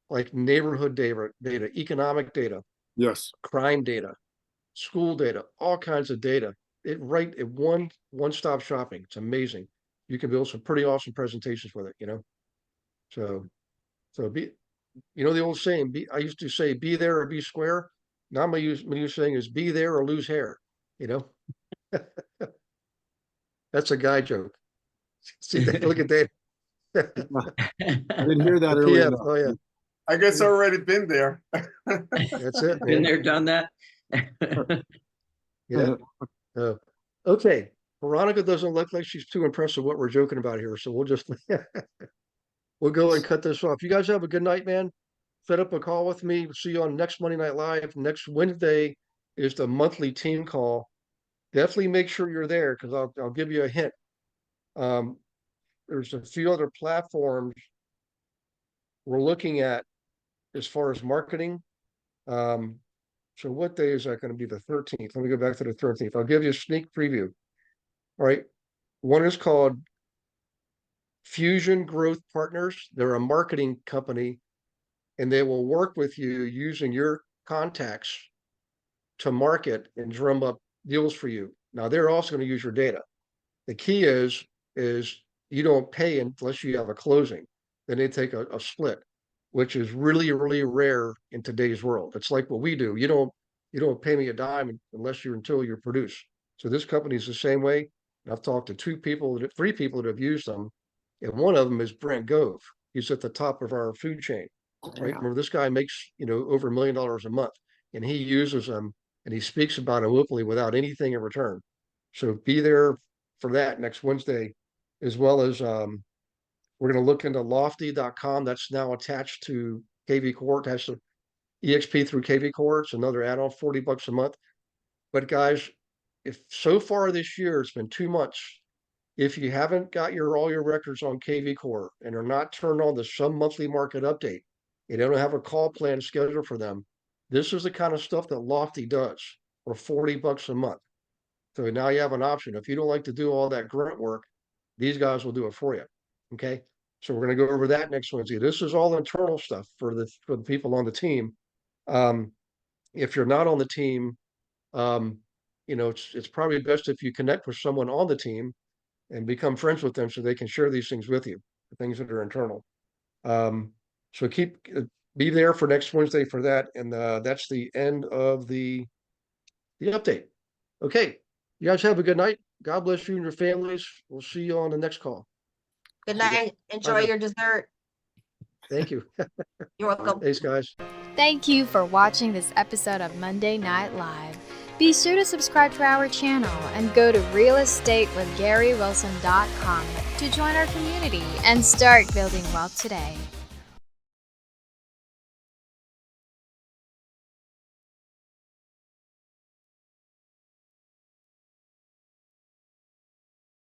like neighborhood data, economic data, Yes. crime data, school data, all kinds of data. It right at one-stop shopping. It's amazing. You can build some pretty awesome presentations with it, you know. So be, you know, the old saying, I used to say be there or be square. Now my new saying is be there or lose hair, you know. That's a guy joke. See, look at Dave. I didn't hear that The earlier. PF, oh yeah, I guess I already been there. that's it, Been man. there, done that. Yeah. Okay. Veronica doesn't look like she's too impressed with what we're joking about here, so we'll just we'll go and cut this off. You guys have a good night, man. Set up a call with me. See you on next Monday Night Live. Next Wednesday is the monthly team call. Definitely make sure you're there because I'll give you a hint. There's a few other platforms we're looking at as far as marketing. So what day is that going to be? The 13th. Let me go back to the 13th. I'll give you a sneak preview. All right. One is called Fusion Growth Partners. They're a marketing company and they will work with you using your contacts to market and drum up deals for you. Now they're also going to use your data. The key is you don't pay unless you have a closing. Then they take a split, which is really, really rare in today's world. It's like what we do. You don't pay me a dime until you produce. So this company is the same way. I've talked to three people that have used them, and one of them is Brent Gove. He's at the top of our food chain, right? Remember, this guy makes over $1 million a month, and he uses them and he speaks about them openly without anything in return. So be there for that next Wednesday, as well as we're going to look into lofty.com. That's now attached to KV Core. It has EXP through KV Core. It's another add-on, $40 a month. But guys, if so far this year, it's been 2 months. If you haven't got all your records on KV Core and are not turned on the some monthly market update, you don't have a call plan scheduled for them, this is the kind of stuff that Lofty does for $40 a month. So now you have an option. If you don't like to do all that grunt work, these guys will do it for you. Okay. So we're going to go over that next Wednesday. This is all internal stuff for the people on the team. If you're not on the team, it's probably best if you connect with someone on the team and become friends with them so they can share these things with you, the things that are internal. So be there for next Wednesday for that. And that's the end of the update. Okay. You guys have a good night. God bless you and your families. We'll see you on the next call. Good night. Enjoy your dessert. Thank you. You're welcome. Thanks, guys. Thank you for watching this episode of Monday Night Live. Be sure to subscribe to our channel and go to realestatewithgarywilson.com to join our community and start building wealth today.